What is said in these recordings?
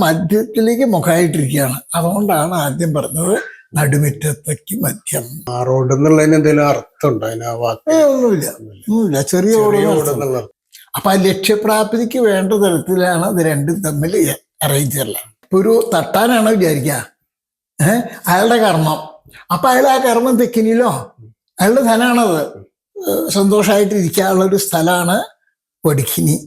മധ്യത്തിലേക്ക് മുഖമായിട്ടിരിക്കുകയാണ്. അതുകൊണ്ടാണ് ആദ്യം പറഞ്ഞത് നടുമുറ്റത്തേക്ക് മധ്യം. ആ റോഡ് എന്നുള്ളതിന് എന്തെങ്കിലും അർത്ഥമുണ്ടോ ഒന്നുമില്ല. ചെറിയ റോഡ്. അപ്പൊ ആ ലക്ഷ്യപ്രാപ്തിക്ക് വേണ്ട തരത്തിലാണ് ഇത് രണ്ടും തമ്മിൽ അറേഞ്ച് ചെയ്യല. ഇപ്പൊ ഒരു തട്ടാനാണ് വിചാരിക്കുക, അയാളുടെ കർമ്മം. അപ്പൊ അയാൾ ആ കർമ്മം തെക്കിനിലോ അയാളുടെ ധനാണത്. സന്തോഷമായിട്ട് ഇരിക്കാനുള്ള ഒരു സ്ഥലമാണ് വടിക്കിനി.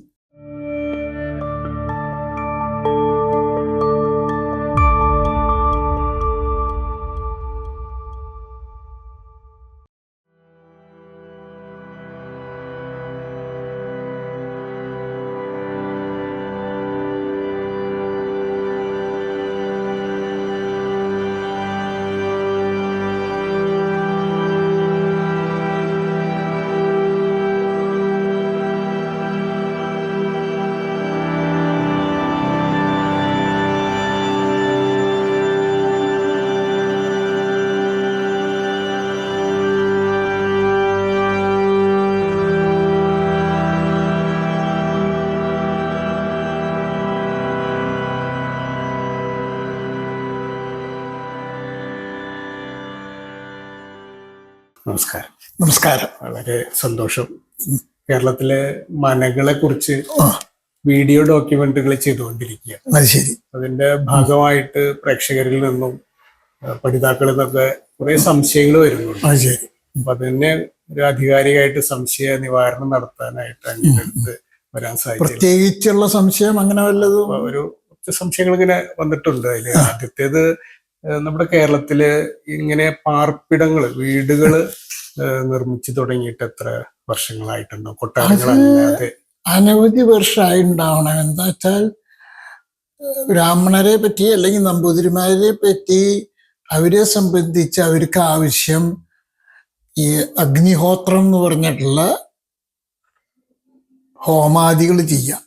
നമസ്കാരം. നമസ്കാരം. വളരെ സന്തോഷം. കേരളത്തിലെ മനകളെ കുറിച്ച് വീഡിയോ ഡോക്യുമെന്ററികൾ ചെയ്തുകൊണ്ടിരിക്കുക. ശരി. അതിന്റെ ഭാഗമായിട്ട് പ്രേക്ഷകരിൽ നിന്നും പഠിതാക്കളിൽ നിന്നൊക്കെ കുറെ സംശയങ്ങൾ വരുന്നുണ്ട്. ശരി. അപ്പൊ അതിനെ ഒരു ആധികാരികമായിട്ട് സംശയ നിവാരണം നടത്താനായിട്ട് അങ്ങനെ അടുത്ത് വരാൻ സാധിക്കും. പ്രത്യേകിച്ചുള്ള സംശയം അങ്ങനെ വല്ലതും ഒരു സംശയങ്ങൾ ഇങ്ങനെ വന്നിട്ടുണ്ട്. അതിൽ ആദ്യത്തേത്, നമ്മുടെ കേരളത്തില് ഇങ്ങനെ പാർപ്പിടങ്ങള്, വീടുകള് നിർമ്മിച്ചു തുടങ്ങിയിട്ട് എത്ര വർഷങ്ങളായിട്ടുണ്ടോ? കൊട്ടാരങ്ങളല്ലാതെ അനവധി വർഷമായിട്ടുണ്ടാവണം. എന്താ വെച്ചാൽ ബ്രാഹ്മണരെ പറ്റി അല്ലെങ്കിൽ നമ്പൂതിരിമാരെ പറ്റി അവരെ സംബന്ധിച്ച് അവർക്ക് ആവശ്യം ഈ അഗ്നിഹോത്രം എന്ന് പറഞ്ഞിട്ടുള്ള ഹോമാദികൾ ചെയ്യാം.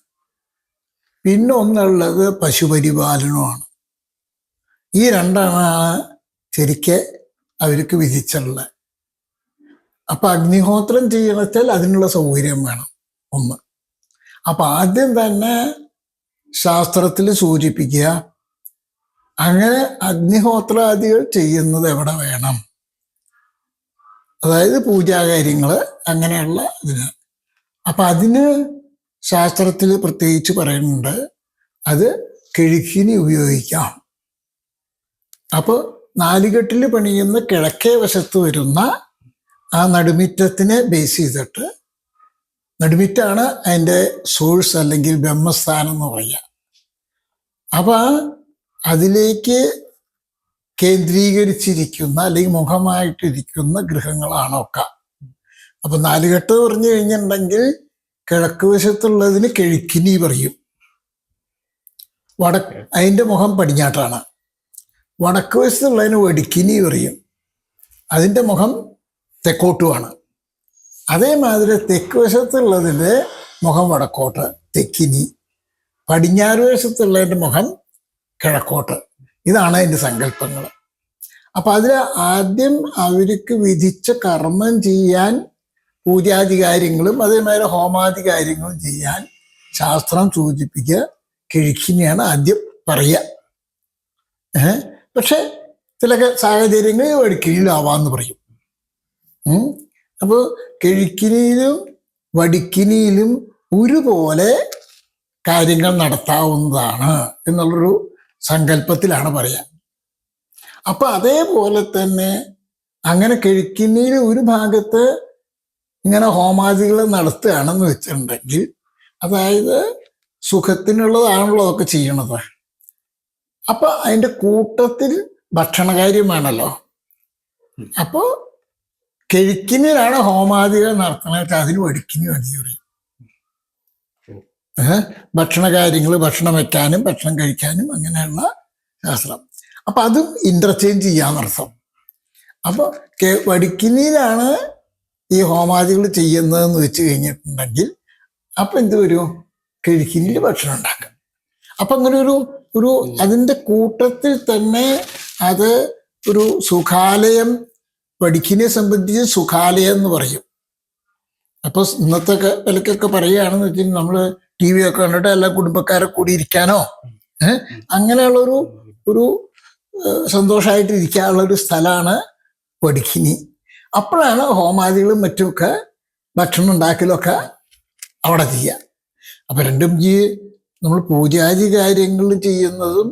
പിന്നെ ഒന്നുള്ളത് പശുപരിപാലനമാണ്. ഈ രണ്ടാണ് ശരിക്ക് അവർക്ക് വിധിച്ചുള്ളത്. അപ്പൊ അഗ്നിഹോത്രം ചെയ്യണമെച്ചാൽ അതിനുള്ള സൗകര്യം വേണം ഒന്ന്. അപ്പൊ ആദ്യം തന്നെ ശാസ്ത്രത്തിൽ സൂചിപ്പിക്കുക, അങ്ങനെ അഗ്നിഹോത്രാദികൾ ചെയ്യുന്നത് എവിടെ വേണം, അതായത് പൂജാകാര്യങ്ങള് അങ്ങനെയുള്ള ഇതിന്. അപ്പൊ അതിന് ശാസ്ത്രത്തിൽ പ്രത്യേകിച്ച് പറയുന്നുണ്ട്, അത് കിഴുക്കിനി ഉപയോഗിക്കാം. അപ്പോൾ നാലുകെട്ടിൽ പണിയുന്ന കിഴക്കേ വശത്ത് വരുന്ന ആ നടുമിറ്റത്തിനെ ബേസ് ചെയ്തിട്ട്, നടുമിറ്റാണ് അതിൻ്റെ സോഴ്സ് അല്ലെങ്കിൽ ബ്രഹ്മസ്ഥാനം എന്ന് പറയുക. അപ്പൊ അതിലേക്ക് കേന്ദ്രീകരിച്ചിരിക്കുന്ന അല്ലെങ്കിൽ മുഖമായിട്ടിരിക്കുന്ന ഗൃഹങ്ങളാണൊക്കെ. അപ്പൊ നാലുകെട്ട് പറഞ്ഞു കഴിഞ്ഞിട്ടുണ്ടെങ്കിൽ കിഴക്ക് വശത്തുള്ളതിന് കിഴക്കിനി പറയും. അതിൻ്റെ മുഖം പടിഞ്ഞാട്ടാണ്. വടക്ക് വശത്തുള്ളതിന് വടിക്കിനി പറയും. അതിൻ്റെ മുഖം തെക്കോട്ടുമാണ്. അതേമാതിരി തെക്ക് വശത്തുള്ളതിൻ്റെ മുഖം വടക്കോട്ട്, തെക്കിനി. പടിഞ്ഞാറ് വശത്തുള്ളതിൻ്റെ മുഖം കിഴക്കോട്ട്. ഇതാണ് അതിൻ്റെ സങ്കല്പങ്ങൾ. അപ്പം അതിൽ ആദ്യം അവർക്ക് വിധിച്ച കർമ്മം ചെയ്യാൻ പൂജാധികാര്യങ്ങളും അതേമാതിരി ഹോമാധികാര്യങ്ങളും ചെയ്യാൻ ശാസ്ത്രം സൂചിപ്പിക്കുക കിഴക്കിനെയാണ് ആദ്യം പറയുക. പക്ഷെ ചില സാഹചര്യങ്ങളിൽ വടിക്കിനിയിലാവാന്ന് പറയും. അപ്പോൾ കിഴക്കിനിയിലും വടിക്കിനിയിലും ഒരുപോലെ കാര്യങ്ങൾ നടത്താവുന്നതാണ് എന്നുള്ളൊരു സങ്കല്പത്തിലാണ് പറയുക. അപ്പൊ അതേപോലെ തന്നെ അങ്ങനെ കിഴക്കിനിയിൽ ഒരു ഭാഗത്ത് ഇങ്ങനെ ഹോമാദികൾ നടത്തുകയാണെന്ന് വെച്ചിട്ടുണ്ടെങ്കിൽ, അതായത് സുഖത്തിനുള്ളതാണല്ലോ അതൊക്കെ ചെയ്യണത്. അപ്പൊ അതിന്റെ കൂട്ടത്തിൽ ഭക്ഷണകാര്യം വേണമല്ലോ. അപ്പോ കിഴക്കിനിലാണ് ഹോമാദികൾ നടത്തണത്, അതിന് വടിക്കിനി വേണ്ടി പറയും. ഭക്ഷണകാര്യങ്ങൾ, ഭക്ഷണം വെക്കാനും ഭക്ഷണം കഴിക്കാനും അങ്ങനെയുള്ള ശാസ്ത്രം. അപ്പൊ അതും ഇന്റർചേഞ്ച് ചെയ്യാന്നർത്ഥം. അപ്പൊ വടിക്കിനിയിലാണ് ഈ ഹോമാദികൾ ചെയ്യുന്നതെന്ന് വെച്ച് കഴിഞ്ഞിട്ടുണ്ടെങ്കിൽ അപ്പൊ എന്ത് വരും, കിഴക്കിനിയിൽ ഭക്ഷണം ഉണ്ടാക്കാം. അപ്പൊ അങ്ങനെ ഒരു അതിൻ്റെ കൂട്ടത്തിൽ തന്നെ അത് ഒരു സുഖാലയം, വടിക്കിനെ സംബന്ധിച്ച് സുഖാലയം എന്ന് പറയും. അപ്പൊ ഇന്നത്തെ വിലക്കൊക്കെ പറയുകയാണെന്ന് വെച്ചാൽ നമ്മൾ ടി വി ഒക്കെ കണ്ടിട്ട് എല്ലാ കുടുംബക്കാരെ കൂടി ഇരിക്കാനോ അങ്ങനെയുള്ളൊരു ഒരു സന്തോഷമായിട്ടിരിക്കാനുള്ള ഒരു സ്ഥലമാണ് വടിക്കിനി. അപ്പോഴാണ് ഹോമാദികളും മറ്റുമൊക്കെ ഭക്ഷണം ഉണ്ടാക്കലൊക്കെ അവിടെ ചെയ്യുക. അപ്പൊ രണ്ടും നമ്മൾ പൂജാതി കാര്യങ്ങളിൽ ചെയ്യുന്നതും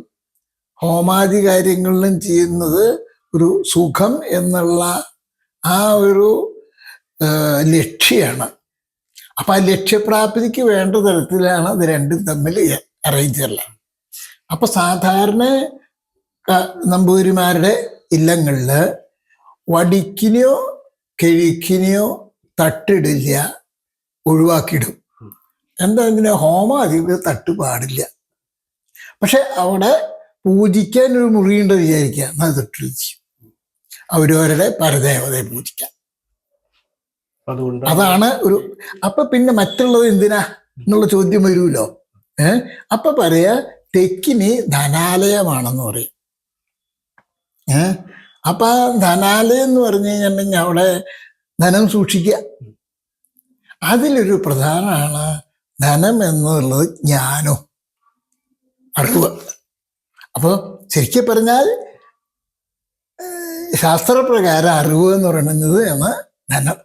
ഹോമാദി കാര്യങ്ങളിലും ചെയ്യുന്നത് ഒരു സുഖം എന്നുള്ള ആ ഒരു ലക്ഷ്യമാണ്. അപ്പൊ ആ ലക്ഷ്യപ്രാപ്തിക്ക് വേണ്ട തരത്തിലാണ് ഇത് രണ്ടും തമ്മിൽ അറേഞ്ച് ചെയ്യല. അപ്പൊ സാധാരണ നമ്പൂതിരിമാരുടെ ഇല്ലങ്ങളിൽ വടിക്കിനെയോ കിഴിക്കിനെയോ തട്ടിടില്ല, ഒഴിവാക്കിയിടും. എന്താ ഇതിന് ഹോമാദിക്ക് തട്ട് പാടില്ല. പക്ഷെ അവിടെ പൂജിക്കാൻ ഒരു മുറിയുണ്ട് വിചാരിക്കുക, എന്നാൽ തട്ടിടിച്ചു അവരവരുടെ പരദേവതയെ പൂജിക്കാം. അതാണ് ഒരു. അപ്പൊ പിന്നെ മറ്റുള്ളത് എന്തിനാ എന്നുള്ള ചോദ്യം വരുമല്ലോ. അപ്പൊ പറയാ തെക്കിനി ധനാലയമാണെന്ന് പറയും. അപ്പൊ ആ ധനാലയം എന്ന് പറഞ്ഞു കഴിഞ്ഞിട്ടുണ്ടെങ്കിൽ അവിടെ ധനം സൂക്ഷിക്കുക. അതിലൊരു പ്രധാനമാണ് ധനം എന്നുള്ളത് ജ്ഞാനം, അറിവ്. അപ്പോൾ ശരിക്കും പറഞ്ഞാൽ ശാസ്ത്രപ്രകാരം അറിവ് എന്ന് പറയുന്നത് ആണ് ധനം,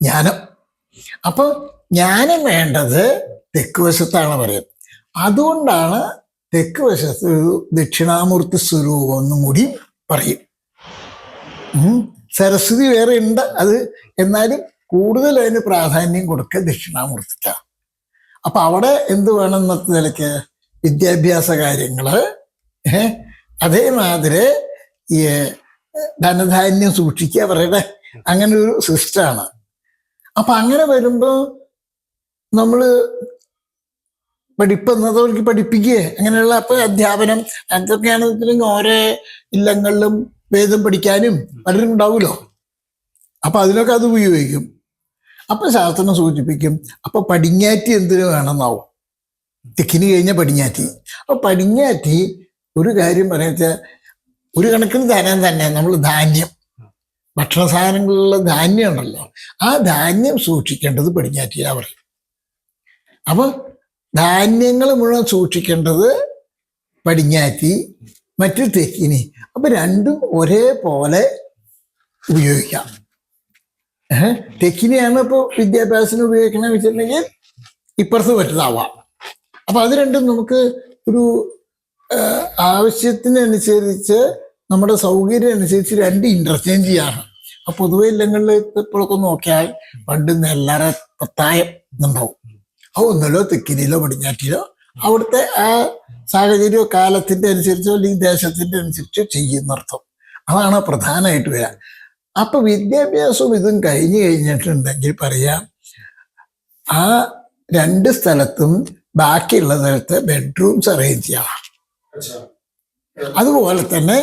ജ്ഞാനം. അപ്പൊ ജ്ഞാനം വേണ്ടത് തെക്ക് വശത്താണ് പറയുന്നത്. അതുകൊണ്ടാണ് തെക്ക് വശത്ത് ഒരു ദക്ഷിണാമൂർത്തി സ്വരൂപം എന്നും കൂടി പറയും. സരസ്വതി വേറെ ഉണ്ട്, അത് എന്നാലും കൂടുതൽ അതിന് പ്രാധാന്യം കൊടുക്കുക ദക്ഷിണാമൂർത്തിക്കാണ്. അപ്പൊ അവിടെ എന്ത് വേണം എന്നത്തെ നിലയ്ക്ക് വിദ്യാഭ്യാസ കാര്യങ്ങള്, അതേമാതിരി ഈ ധനധാന്യം സൂക്ഷിക്കുക അവരുടെ അങ്ങനെ ഒരു സിസ്റ്റമാണ്. അപ്പൊ അങ്ങനെ വരുമ്പോ നമ്മള് പഠിപ്പെന്നതവർക്ക് പഠിപ്പിക്കുക അങ്ങനെയുള്ള അപ്പൊ അധ്യാപനം അതൊക്കെയാണെന്നുണ്ടെങ്കിൽ ഓരോ ഇല്ലങ്ങളിലും വേദം പഠിക്കാനും പലരും ഉണ്ടാവുമല്ലോ. അപ്പൊ അതിനൊക്കെ അത് ഉപയോഗിക്കും. അപ്പൊ ശാസ്ത്രം സൂചിപ്പിക്കും. അപ്പൊ പടിഞ്ഞാറ്റി എന്തിനു വേണമെന്നാവും, തെക്കിന് കഴിഞ്ഞ പടിഞ്ഞാറ്റി. അപ്പൊ പടിഞ്ഞാറ്റി ഒരു കാര്യം പറയാ, ഒരു കണക്കിന് ധനം തന്നെ. നമ്മൾ ധാന്യം, ഭക്ഷണ സാധനങ്ങളിലുള്ള ധാന്യം ഉണ്ടല്ലോ, ആ ധാന്യം സൂക്ഷിക്കേണ്ടത് പടിഞ്ഞാറ്റിയാ പറയും. അപ്പൊ ധാന്യങ്ങൾ മുഴുവൻ സൂക്ഷിക്കേണ്ടത് പടിഞ്ഞാറ്റി, മറ്റു തെക്കിനി. അപ്പൊ രണ്ടും ഒരേപോലെ ഉപയോഗിക്കാം. തെക്കിനെയാണ് ഇപ്പോൾ വിദ്യാഭ്യാസത്തിന് ഉപയോഗിക്കണമെന്ന് വെച്ചിട്ടുണ്ടെങ്കിൽ ഇപ്പുറത്ത് പറ്റുന്നതാവാം. അപ്പൊ അത് രണ്ടും നമുക്ക് ഒരു ആവശ്യത്തിനനുസരിച്ച് നമ്മുടെ സൗകര്യം അനുസരിച്ച് രണ്ട് ഇന്റർചേഞ്ച് ചെയ്യാണ്. അപ്പൊ പൊതുവെ ഇല്ലങ്ങളിൽ ഇപ്പോഴൊക്കെ നോക്കിയാൽ പണ്ട് നെല്ലറ പത്തായം എന്നുണ്ടാവും. അത് ഒന്നല്ലോ തെക്കിനിയിലോ പടിഞ്ഞാറ്റിലോ അവിടുത്തെ ആ സാഹചര്യമോ കാലത്തിന്റെ അനുസരിച്ചോ അല്ലെങ്കിൽ ദേശത്തിന്റെ അനുസരിച്ചോ ചെയ്യുന്നർത്ഥം. അതാണ് പ്രധാനമായിട്ട് വരിക. അപ്പൊ വിദ്യാഭ്യാസവും ഇതും കഴിഞ്ഞു കഴിഞ്ഞിട്ടുണ്ടെങ്കിൽ പറയാം, ആ രണ്ട് സ്ഥലത്തും ബാക്കിയുള്ള സ്ഥലത്ത് ബെഡ്റൂംസ് അറേഞ്ച് ചെയ്യണം. അതുപോലെ തന്നെ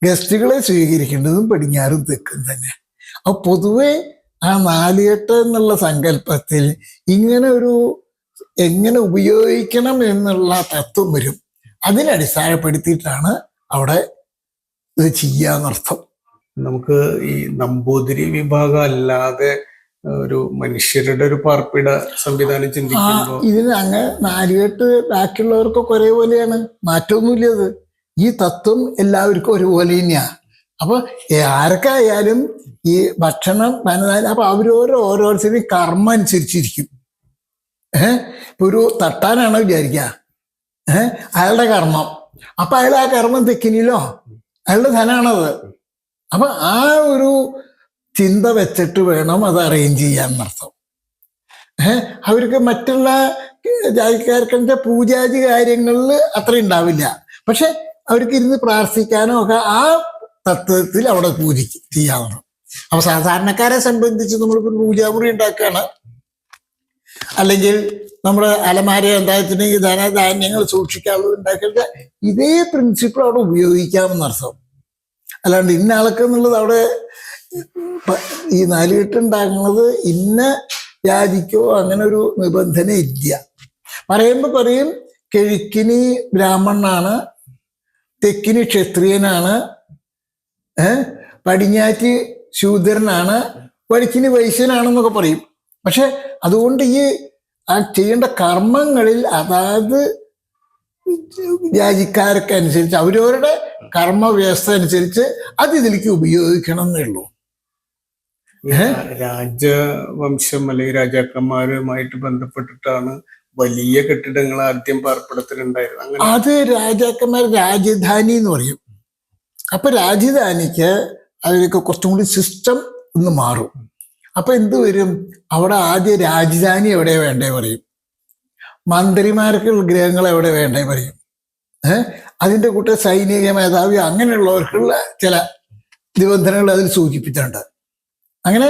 ഗസ്റ്റുകളെ സ്വീകരിക്കേണ്ടതും പടിഞ്ഞാറും തെക്കും തന്നെ. അപ്പൊ പൊതുവെ ആ നാലുകെട്ട് എന്നുള്ള സങ്കല്പത്തിൽ ഇങ്ങനെ ഒരു എങ്ങനെ ഉപയോഗിക്കണം എന്നുള്ള തത്വം വരും. അതിനടിസ്ഥാനപ്പെടുത്തിയിട്ടാണ് അവിടെ ഇത് ചെയ്യാന്നർത്ഥം. നമുക്ക് ഈ നമ്പൂതിരി വിഭാഗം അല്ലാതെ ഒരു മനുഷ്യരുടെ ഒരു പാർപ്പിട സംവിധാനം ചിന്തിക്കുമ്പോൾ ഇതിന് അങ്ങ് നാലുകെട്ട് ബാക്കിയുള്ളവർക്കൊക്കെ ഒരേപോലെയാണ്, മാറ്റമൊന്നുമില്ല. അത് ഈ തത്വം എല്ലാവർക്കും ഒരുപോലെ തന്നെയാണ്. അപ്പൊ ആർക്കായാലും ഈ ഭക്ഷണം ധനധാന്യം അപ്പൊ ഓരോരുത്തരും കർമ്മം അനുസരിച്ചിരിക്കും. ഇപ്പൊ ഒരു തട്ടാനാണോ വിചാരിക്കുക, അയാളുടെ കർമ്മം. അപ്പൊ അയാൾ ആ കർമ്മം തെക്കിനിലോ അയാളുടെ ധനാണത്. അപ്പൊ ആ ഒരു ചിന്ത വെച്ചിട്ട് വേണം അത് അറേഞ്ച് ചെയ്യാൻ എന്നർത്ഥം. അവർക്ക് മറ്റുള്ള ജാതിക്കാർക്കെന്റെ പൂജാതി കാര്യങ്ങളിൽ അത്ര ഉണ്ടാവില്ല. പക്ഷെ അവർക്ക് ഇരുന്ന് പ്രാർത്ഥിക്കാനോ ഒക്കെ ആ തത്വത്തിൽ അവിടെ ചെയ്യാവുന്നു. അപ്പൊ സാധാരണക്കാരെ സംബന്ധിച്ച് നമ്മളിപ്പോൾ പൂജാമുറി ഉണ്ടാക്കുകയാണ്, അല്ലെങ്കിൽ നമ്മുടെ അലമാര എന്തായിട്ടുണ്ടെങ്കിൽ ധനധാന്യങ്ങൾ സൂക്ഷിക്കാനുള്ളത് ഉണ്ടാക്കിയിട്ട് ഇതേ പ്രിൻസിപ്പിൾ അവിടെ ഉപയോഗിക്കാമെന്നർത്ഥം. അല്ലാണ്ട് ഇന്ന ആൾക്ക് എന്നുള്ളത് അവിടെ ഈ നാലുകെട്ടുണ്ടാക്കുന്നത് ഇന്ന ജാതിക്കോ അങ്ങനെ ഒരു നിബന്ധന ഇല്ല. പറയുമ്പോൾ പറയും കിഴക്കിനി ബ്രാഹ്മണനാണ്, തെക്കിനി ക്ഷത്രിയനാണ്, പടിഞ്ഞാറ്റ് ശൂദ്രനാണ്, വടക്കിന് വൈശ്യനാണെന്നൊക്കെ പറയും. പക്ഷെ അതുകൊണ്ട് ഈ ആ ചെയ്യേണ്ട കർമ്മങ്ങളിൽ അതായത് രാജ്യക്കാരൊക്കെ അനുസരിച്ച് അവരവരുടെ കർമ്മവ്യവസ്ഥ അനുസരിച്ച് അത് ഇതിലേക്ക് ഉപയോഗിക്കണം എന്നേ ഉള്ളൂ. രാജവംശം അല്ലെങ്കിൽ രാജാക്കന്മാരുമായിട്ട് ബന്ധപ്പെട്ടിട്ടാണ് വലിയ കെട്ടിടങ്ങൾ ആദ്യം പാർപ്പിടത്തിലുണ്ടായിരുന്നു. അങ്ങനെ അത് രാജാക്കന്മാർ രാജധാനി എന്ന് പറയും. അപ്പൊ രാജധാനിക്ക് അതിലേക്ക് കുറച്ചും കൂടി സിസ്റ്റം ഒന്ന് മാറും. അപ്പൊ എന്ത് വരും, അവിടെ ആദ്യം രാജധാനി എവിടെ വേണ്ടേ പറയും, മന്ത്രിമാർക്ക് ഗൃഹങ്ങൾ എവിടെ വേണ്ടേ പറയും, അതിന്റെ കൂട്ട സൈനിക മേധാവി അങ്ങനെയുള്ളവർക്കുള്ള ചില നിബന്ധനകൾ അതിൽ സൂചിപ്പിച്ചിട്ടുണ്ട്. അങ്ങനെ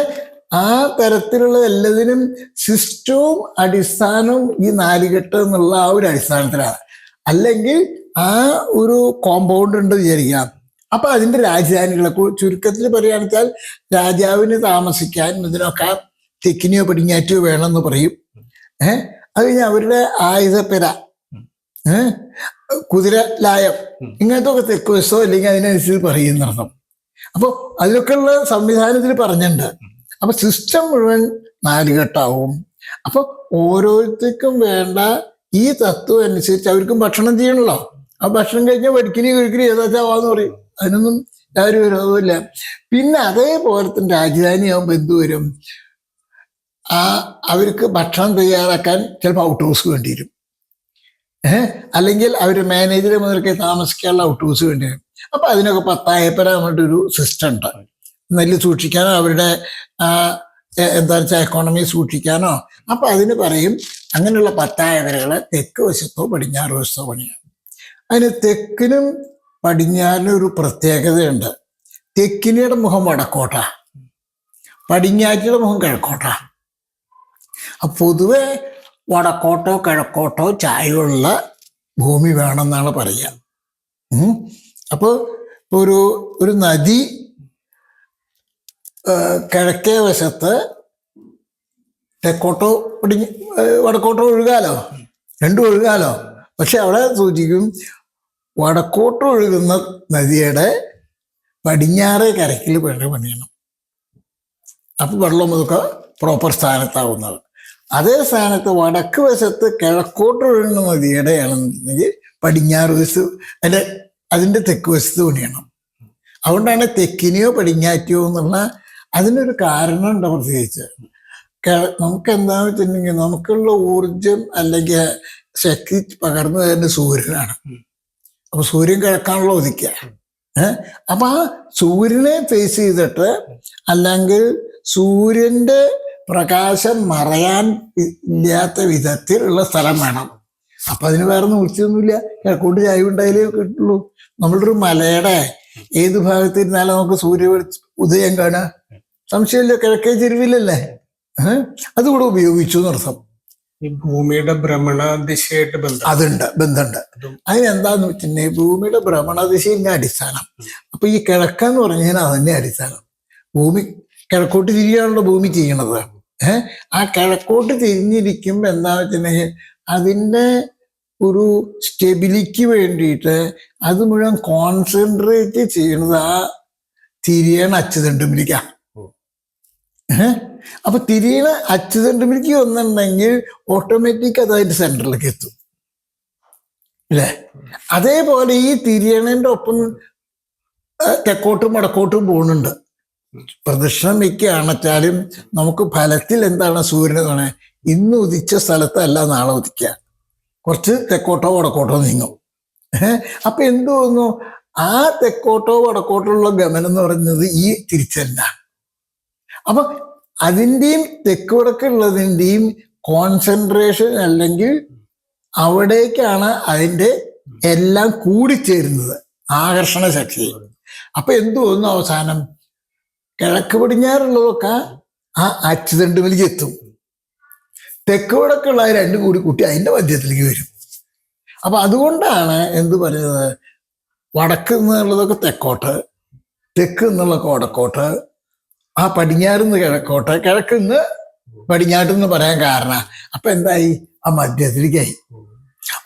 ആ തരത്തിലുള്ള എല്ലാത്തിനും സിസ്റ്റവും അടിസ്ഥാനവും ഈ നാലുകെട്ട് എന്നുള്ള ആ ഒരു അടിസ്ഥാനത്തിലാണ്. അല്ലെങ്കിൽ ആ ഒരു കോമ്പൗണ്ട് ഉണ്ട് വിചാരിക്കാം, അപ്പൊ അതിന്റെ രാജധാനികളെ ചുരുക്കത്തിൽ പറയുകയാണെന്ന് വെച്ചാൽ രാജാവിന് താമസിക്കാൻ ഇതിനൊക്കെ തെക്കിനെയോ പടിഞ്ഞാറ്റോ വേണമെന്ന് പറയും. അത് കഴിഞ്ഞ് അവരുടെ ആയുധപ്പെര, കുതിര ലായം, ഇങ്ങനത്തെ ഒക്കെ തെക്ക് വശത്തോ അല്ലെങ്കിൽ അതിനനുസരിച്ച് പറയുന്നർത്ഥം. അപ്പോൾ അതിലൊക്കെയുള്ള സംവിധാനത്തിൽ പറഞ്ഞിട്ടുണ്ട്. അപ്പൊ സിസ്റ്റം മുഴുവൻ നാലുകെട്ടാവും. അപ്പൊ ഓരോരുത്തർക്കും വേണ്ട ഈ തത്വം അനുസരിച്ച് അവർക്കും ഭക്ഷണം ചെയ്യണല്ലോ. ആ ഭക്ഷണം കഴിഞ്ഞാൽ വടിക്കലി കഴിക്കലി ഏതാച്ചാവാന്ന് പറയും, അതിനൊന്നും യാതൊരു വിരോധമില്ല. പിന്നെ അതേപോലെ തന്നെ രാജധാനി ആകുമ്പോൾ എന്ത് വരും, അവർക്ക് ഭക്ഷണം തയ്യാറാക്കാൻ ചിലപ്പോൾ ഔട്ട് ഹൗസ് വേണ്ടി വരും, അല്ലെങ്കിൽ അവർ മാനേജറെ മുതൽക്ക് താമസിക്കാനുള്ള ഔട്ട് ഹൗസ് വേണ്ടി വരും. അപ്പൊ അതിനൊക്കെ പത്തായപ്പര ഒരു സിസ്റ്റം ഉണ്ട്. നെല്ല് സൂക്ഷിക്കാനോ അവരുടെ എന്താ വെച്ചാൽ എക്കോണമി സൂക്ഷിക്കാനോ. അപ്പൊ അതിന് പറയും അങ്ങനെയുള്ള പത്തായവരകളെ തെക്ക് വശത്തോ പടിഞ്ഞാറ് വശത്തോ പണിയാണ്. അതിന് തെക്കിനും പടിഞ്ഞാറിനും ഒരു പ്രത്യേകതയുണ്ട്. തെക്കിനിയുടെ മുഖം വടക്കോട്ട, പടിഞ്ഞാറ്റിയുടെ മുഖം കിഴക്കോട്ട. അപ്പൊ പൊതുവെ വടക്കോട്ടോ കിഴക്കോട്ടോ ചായയുള്ള ഭൂമി വേണമെന്നാണ് പറയുക. അപ്പോൾ ഒരു നദി കിഴക്കേ വശത്ത് തെക്കോട്ടോ വടക്കോട്ടോ ഒഴുകാലോ, രണ്ടും ഒഴുകാലോ. പക്ഷെ അവിടെ സൂചിക്കും വടക്കോട്ട് ഒഴുകുന്ന നദിയുടെ പടിഞ്ഞാറേ കരക്കിൽ പണിയണം. അപ്പൊ വെള്ളം അതൊക്കെ പ്രോപ്പർ സ്ഥാനത്താവുന്നത്. അതേ സ്ഥാനത്ത് വടക്ക് വശത്ത് കിഴക്കോട്ട് ഒഴുകുന്ന നദിയുടെ ആണെന്നുണ്ടെങ്കിൽ പടിഞ്ഞാറ് വശത്ത് അതിന്റെ തെക്ക് വശത്ത് പണിയണം. അതുകൊണ്ടാണ് തെക്കിനെയോ പടിഞ്ഞാറ്റിയോ എന്നുള്ള അതിനൊരു കാരണമുണ്ട് പ്രത്യേകിച്ച്. നമുക്ക് എന്താണെന്ന് വെച്ചിട്ടുണ്ടെങ്കിൽ നമുക്കുള്ള ഊർജം അല്ലെങ്കിൽ ശക്തി പകർന്നു തരുന്ന സൂര്യനാണ്. അപ്പൊ സൂര്യൻ കിഴക്കാണല്ലോ ഉദിക്കുക. അപ്പൊ ആ സൂര്യനെ ഫേസ് ചെയ്തിട്ട് അല്ലെങ്കിൽ സൂര്യന്റെ പ്രകാശം മറയാൻ ഇല്ലാത്ത വിധത്തിലുള്ള സ്ഥലം വേണം. അപ്പൊ അതിന് വേറെ നിവൃത്തിയൊന്നുമില്ല, കിഴക്കോട്ട് ചായ ഉണ്ടായാലേ കിട്ടുള്ളൂ. നമ്മളൊരു മലയുടെ ഏത് ഭാഗത്തിരുന്നാലും നമുക്ക് സൂര്യ ഉദയം കാണാം, സംശയമില്ല, കിഴക്കേ ചെരുവിലല്ലേ. അതുകൂടെ ഉപയോഗിച്ചു എന്നർത്ഥം. ഈ ഭൂമിയുടെ ഭ്രമണ ദിശയായിട്ട് ബന്ധമുണ്ട്. അതിനെന്താന്ന് വെച്ചിട്ടുണ്ടെങ്കിൽ ഭൂമിയുടെ ഭ്രമണ ദിശയിന്റെ അടിസ്ഥാനം. അപ്പൊ ഈ കിഴക്കെന്ന് പറഞ്ഞാൽ അതന്നെ അടിസ്ഥാനം. ഭൂമി കിഴക്കോട്ട് തിരിയാണല്ലോ ഭൂമി ചെയ്യണത്. ആ കിഴക്കോട്ട് തിരിഞ്ഞിരിക്കുമ്പോ എന്താന്ന് വെച്ചിട്ടുണ്ടെങ്കിൽ അതിന്റെ ഒരു സ്റ്റെബിലിറ്റിക്ക് വേണ്ടിയിട്ട് അത് മുഴുവൻ കോൺസെൻട്രേറ്റ് ചെയ്യണത് ആ തിരിയണ അച്ചുതണ്ടുമിരിക്ക. അപ്പൊ തിരിയണ അച്ചുതണ്ടുമിരിക്ക് വന്നിട്ടുണ്ടെങ്കിൽ ഓട്ടോമാറ്റിക് അത് അതിന്റെ സെന്ററിലേക്ക് എത്തും അല്ലേ. അതേപോലെ ഈ തിരിയണന്റെ ഒപ്പം തെക്കോട്ടും വടക്കോട്ടും പോകുന്നുണ്ട്. പ്രദക്ഷിണം വെക്കുകയാണെച്ചാലും നമുക്ക് ഫലത്തിൽ എന്താണ് സൂര്യന് ഇന്ന് ഉദിച്ച സ്ഥലത്തല്ല നാളെ ഉദിക്കുക, കുറച്ച് തെക്കോട്ടോ വടക്കോട്ടോ നീങ്ങും. അപ്പൊ എന്ത് തോന്നുന്നു, ആ തെക്കോട്ടോ വടക്കോട്ടോ ഉള്ള ഗമനം എന്ന് പറയുന്നത് ഈ തിരിച്ചല്ല. അപ്പൊ അതിൻ്റെയും തെക്ക് വടക്കുള്ളതിൻ്റെയും കോൺസെൻട്രേഷൻ അല്ലെങ്കിൽ അവിടേക്കാണ് അതിൻ്റെ എല്ലാം കൂടിച്ചേരുന്നത്, ആകർഷണ ശക്തി. അപ്പൊ എന്ത് തോന്നുന്നു, അവസാനം കിഴക്ക് പടിഞ്ഞാറുള്ളതൊക്കെ ആ അച്ചുതണ്ടുമിലേക്ക് എത്തും. തെക്ക് വടക്കുള്ള രണ്ടും കൂട്ടി അതിൻ്റെ മധ്യത്തിലേക്ക് വരും. അപ്പൊ അതുകൊണ്ടാണ് എന്ത് പറയുന്നത്, വടക്ക് നിന്നുള്ളതൊക്കെ തെക്കോട്ട്, തെക്ക് നിന്നുള്ളതൊക്കെ വടക്കോട്ട്, ആ പടിഞ്ഞാറുന്ന് കിഴക്കോട്ട്, കിഴക്കുന്ന് പടിഞ്ഞാട്ടെന്ന് പറയാൻ കാരണം അപ്പൊ എന്തായി, ആ മധ്യത്തിലേക്കായി.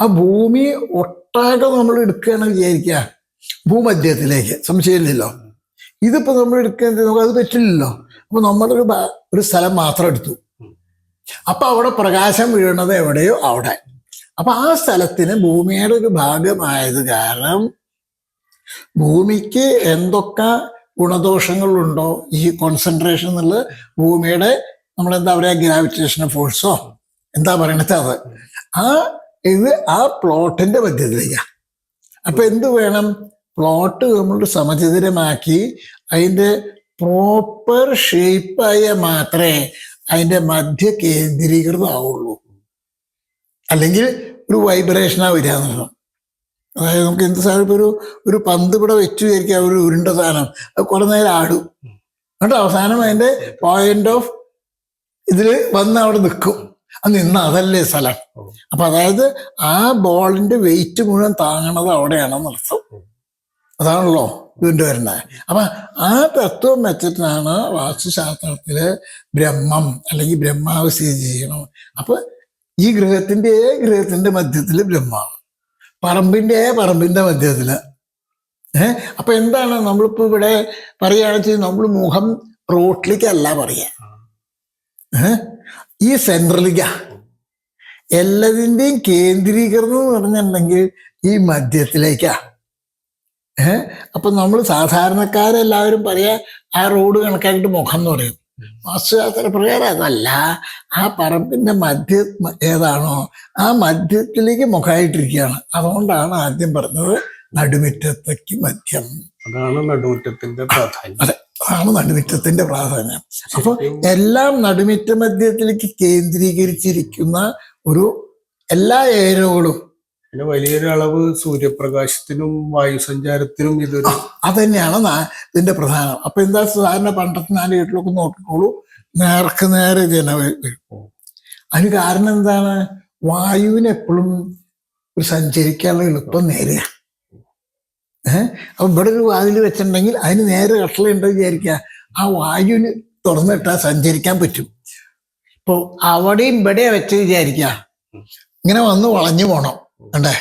ആ ഭൂമി ഒട്ടാകെ നമ്മൾ എടുക്കുകയാണെന്ന് വിചാരിക്കുക ഭൂമധ്യത്തിലേക്ക്, സംശയമില്ലല്ലോ. ഇതിപ്പോ നമ്മൾ എടുക്കുന്നത് നമുക്ക് അത് പറ്റില്ലല്ലോ. അപ്പൊ നമ്മളൊരു സ്ഥലം മാത്രം എടുത്തു. അപ്പൊ അവിടെ പ്രകാശം വീഴുന്നത് എവിടെയോ അവിടെ, അപ്പൊ ആ സ്ഥലത്തിന് ഭൂമിയുടെ ഒരു ഭാഗമായത് കാരണം ഭൂമിക്ക് എന്തൊക്കെ ഗുണദോഷങ്ങളുണ്ടോ ഈ കോൺസെൻട്രേഷൻ എന്നുള്ളത് ഭൂമിയുടെ നമ്മളെന്താ പറയുക ഗ്രാവിറ്റേഷൻ ഫോഴ്സോ എന്താ പറയണത് അത് ആ ഇത് ആ പ്ലോട്ടിന്റെ മധ്യത്തിലേക്കാണ്. അപ്പൊ എന്ത് വേണം, പ്ലോട്ട് നമ്മൾ സമചിതരമാക്കി അതിന്റെ പ്രോപ്പർ ഷേപ്പായ മാത്രമേ അതിന്റെ മധ്യ കേന്ദ്രീകൃതമാവുള്ളൂ. അല്ലെങ്കിൽ ഒരു വൈബ്രേഷനാ വരിക എന്നുള്ളത്. അതായത് നമുക്ക് എന്ത് സാധനം ഇപ്പൊ ഒരു പന്ത് ഇവിടെ വെച്ചു വിചാരിക്കുക, ഒരു ഉരുണ്ട സാധനം അത് കുറെ നേരം ആടും, എന്നിട്ട് അവസാനം അതിന്റെ പോയിന്റ് ഓഫ് ഇതില് വന്ന് അവിടെ നിൽക്കും. അത് നിന്ന് അതല്ലേ സ്ഥലം. അപ്പൊ അതായത് ആ ബോളിന്റെ വെയിറ്റ് മുഴുവൻ താങ്ങണത് അവിടെയാണെന്നർത്ഥം. അതാണല്ലോ ഇതിൻ്റെ വരുന്നത്. അപ്പൊ ആ തത്വം വെച്ചിട്ടാണ് വാസ്തുശാസ്ത്രത്തില് ബ്രഹ്മം അല്ലെങ്കിൽ ബ്രഹ്മാവ് സ്ഥിതി ചെയ്യണം. അപ്പൊ ഈ ഗ്രഹത്തിന്റെ മധ്യത്തില് ബ്രഹ്മാവ്, പറമ്പിന്റെ മധ്യത്തില്. അപ്പൊ എന്താണ് നമ്മളിപ്പോ ഇവിടെ പറയുകയാണെന്ന് വെച്ചാൽ നമ്മൾ മുഖം റോട്ടിലേക്കല്ല പറയാ, ഈ സെൻട്രലിക്കാ. എല്ലാതിൻ്റെയും കേന്ദ്രീകരണം എന്ന് പറഞ്ഞിട്ടുണ്ടെങ്കിൽ ഈ മധ്യത്തിലേക്കാ. അപ്പൊ നമ്മൾ സാധാരണക്കാരെല്ലാവരും പറയാ ആ റോഡ് കണക്കാക്കിയിട്ട് മുഖം എന്ന് പറയും. വാസ്തുശാസ്ത്ര പ്രകാരം അതല്ല, ആ പറമ്പിന്റെ മധ്യ ഏതാണോ ആ മധ്യത്തിലേക്ക് മുഖമായിട്ടിരിക്കുകയാണ്. അതുകൊണ്ടാണ് ആദ്യം പറഞ്ഞത് നടുമുറ്റത്തേക്ക് മധ്യം. അതാണ് നടുമുറ്റത്തിന്റെ പ്രാധാന്യം. അതെ, അതാണ് നടുമുറ്റത്തിന്റെ പ്രാധാന്യം. അപ്പൊ എല്ലാം നടുമുറ്റ മധ്യത്തിലേക്ക് കേന്ദ്രീകരിച്ചിരിക്കുന്ന ഒരു എല്ലാ ഏരിയകളും. പിന്നെ വലിയൊരു അളവ് സൂര്യപ്രകാശത്തിനും വായുസഞ്ചാരത്തിനും ഇതൊരു അതന്നെയാണ് ഇതിന്റെ പ്രധാനം. അപ്പൊ എന്താ സാധാരണ പണ്ടത്തെ 4 വീട്ടിലൊക്കെ നോക്കിക്കോളൂ, നേർക്ക് നേരെ വരും. അതിന് കാരണം എന്താണ്, വായുവിന് എപ്പോഴും ഒരു സഞ്ചരിക്കാനുള്ള എളുപ്പം നേരെയാ. അപ്പൊ ഇവിടെ ഒരു വാതിൽ വെച്ചിട്ടുണ്ടെങ്കിൽ അതിന് നേരെ കട്ടലുണ്ടോ വിചാരിക്കുക, ആ വായുവിന് തുറന്നിട്ടാൽ സഞ്ചരിക്കാൻ പറ്റും. ഇപ്പൊ അവിടെയും ഇവിടെ വെച്ച് വിചാരിക്കുക, ഇങ്ങനെ വന്ന് വളഞ്ഞു പോണം കണ്ടേ.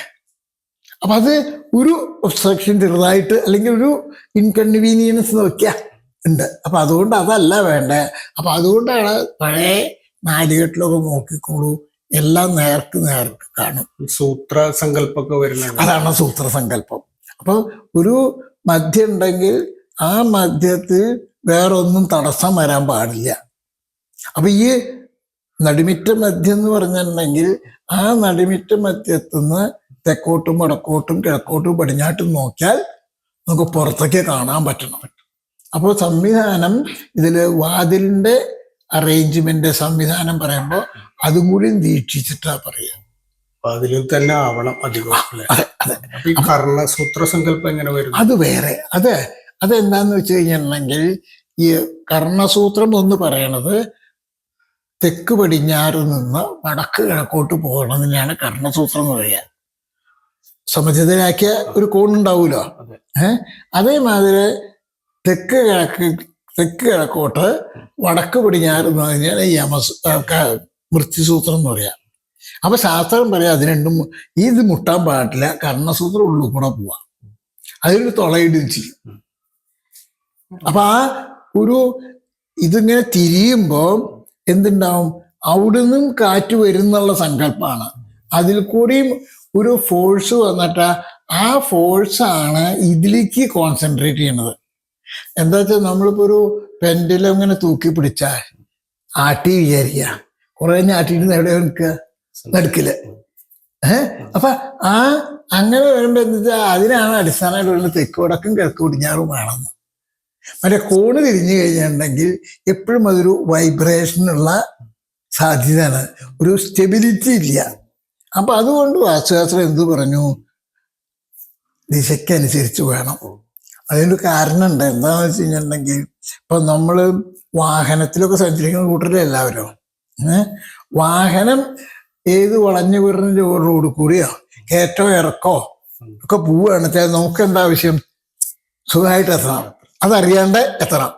അപ്പൊ അത് ഒരു ഒബ്സ്ട്രക്ഷൻ ചെറുതായിട്ട് അല്ലെങ്കിൽ ഒരു ഇൻകൺവീനിയൻസ് നോക്കിയാ ഉണ്ട്. അപ്പൊ അതുകൊണ്ട് അതല്ല വേണ്ടേ. അപ്പൊ അതുകൊണ്ടാണ് പഴയ നാലുകെട്ടിലൊക്കെ നോക്കിക്കോളൂ, എല്ലാം നേർക്ക് കാണും. സൂത്ര സങ്കല്പമൊക്കെ വരുന്നത് അതാണ് സൂത്രസങ്കല്പം. അപ്പൊ ഒരു മധ്യം ഉണ്ടെങ്കിൽ ആ മധ്യത്തിൽ വേറൊന്നും തടസ്സം വരാൻ പാടില്ല. അപ്പൊ ഈ നടുമിറ്റ മധ്യം എന്ന് പറഞ്ഞിട്ടുണ്ടെങ്കിൽ ആ നടുമിറ്റ മധ്യത്തുനിന്ന് തെക്കോട്ടും വടക്കോട്ടും കിഴക്കോട്ടും പടിഞ്ഞാട്ടും നോക്കിയാൽ നമുക്ക് പുറത്തേക്ക് കാണാൻ പറ്റണം. അപ്പോൾ സംവിധാനം ഇതില് വാതിലിന്റെ അറേഞ്ച്മെന്റ് സംവിധാനം പറയുമ്പോൾ അതും കൂടി വീക്ഷിച്ചിട്ടാ പറയുക. അതിൽ തന്നെ ആവണം അധികം. അതെ അതെ. ഈ കർണസൂത്ര സങ്കല്പം എങ്ങനെ വരും? അത് വേറെ. അതെന്താന്ന് വെച്ച് കഴിഞ്ഞിട്ടുണ്ടെങ്കിൽ ഈ കർണസൂത്രം എന്ന് പറയണത് തെക്ക് പടിഞ്ഞാറ് നിന്ന് വടക്ക് കിഴക്കോട്ട് പോകണമെന്നാണ് കർണസൂത്രം എന്ന് പറയുക. സമചിതരാക്കിയ ഒരു കോണുണ്ടാവുമല്ലോ. അതേമാതിരി തെക്ക് കിഴക്കോട്ട് വടക്ക് പടിഞ്ഞാറ് എന്ന് പറഞ്ഞാൽ വൃത്തിസൂത്രം എന്ന് പറയാം. അപ്പൊ ശാസ്ത്രം പറയാം അത് രണ്ടും ഇത് മുട്ടാൻ പാടില്ല, കർണസൂത്രം ഉള്ളിൽ കൂടെ പോവാം, അതിലൊരു തുളയിടും ചെയ്യും. അപ്പൊ ആ ഒരു ഇതിങ്ങനെ തിരിയുമ്പോ എന്തുണ്ടാവും, അവിടുന്നും കാറ്റ് വരുന്നുള്ള സങ്കല്പമാണ്. അതിൽ കൂടിയും ഒരു ഫോഴ്സ് വന്നിട്ട് ആ ഫോഴ്സാണ് ഇതിലേക്ക് കോൺസെൻട്രേറ്റ് ചെയ്യണത്. എന്താ വെച്ചാൽ നമ്മളിപ്പോ ഒരു പെൻഡിലും ഇങ്ങനെ തൂക്കി പിടിച്ചാൽ ആട്ടി വിചാരിക്കുക, കുറെ ആട്ടിയിട്ട് എവിടെ നിൽക്കുക, നടുക്കില്. അപ്പൊ അങ്ങനെ വരുമ്പോ എന്താ വെച്ചാൽ അതിനാണ് അടിസ്ഥാനമായിട്ട് തെക്ക് വടക്കും കിഴക്ക് പടിഞ്ഞാറും വേണമെന്ന്. മറ്റേ കോണ് തിരിഞ്ഞു കഴിഞ്ഞിട്ടുണ്ടെങ്കിൽ എപ്പോഴും അതൊരു വൈബ്രേഷനുള്ള സാധ്യതയാണ്, ഒരു സ്റ്റെബിലിറ്റി ഇല്ല. അപ്പൊ അതുകൊണ്ട് വാസ്തുശാസ്ത്രം എന്ത് പറഞ്ഞു, ദിശയ്ക്കനുസരിച്ച് വേണം. അതിനൊരു കാരണമുണ്ട്. എന്താണെന്ന് വെച്ച് കഴിഞ്ഞിട്ടുണ്ടെങ്കിൽ ഇപ്പൊ നമ്മള് വാഹനത്തിലൊക്കെ സഞ്ചരിക്കുന്ന കൂട്ടരല്ലേ എല്ലാവരും. വാഹനം ഏത് വളഞ്ഞു വീടുന്ന റോഡ് കൂടിയോ കയറ്റോ ഇറക്കോ ഒക്കെ പോവുകയാണ് വെച്ചാൽ നമുക്ക് എന്താ ആവശ്യം, സുഖമായിട്ട് എത്തണം. അതറിയാണ്ട് എത്തണം,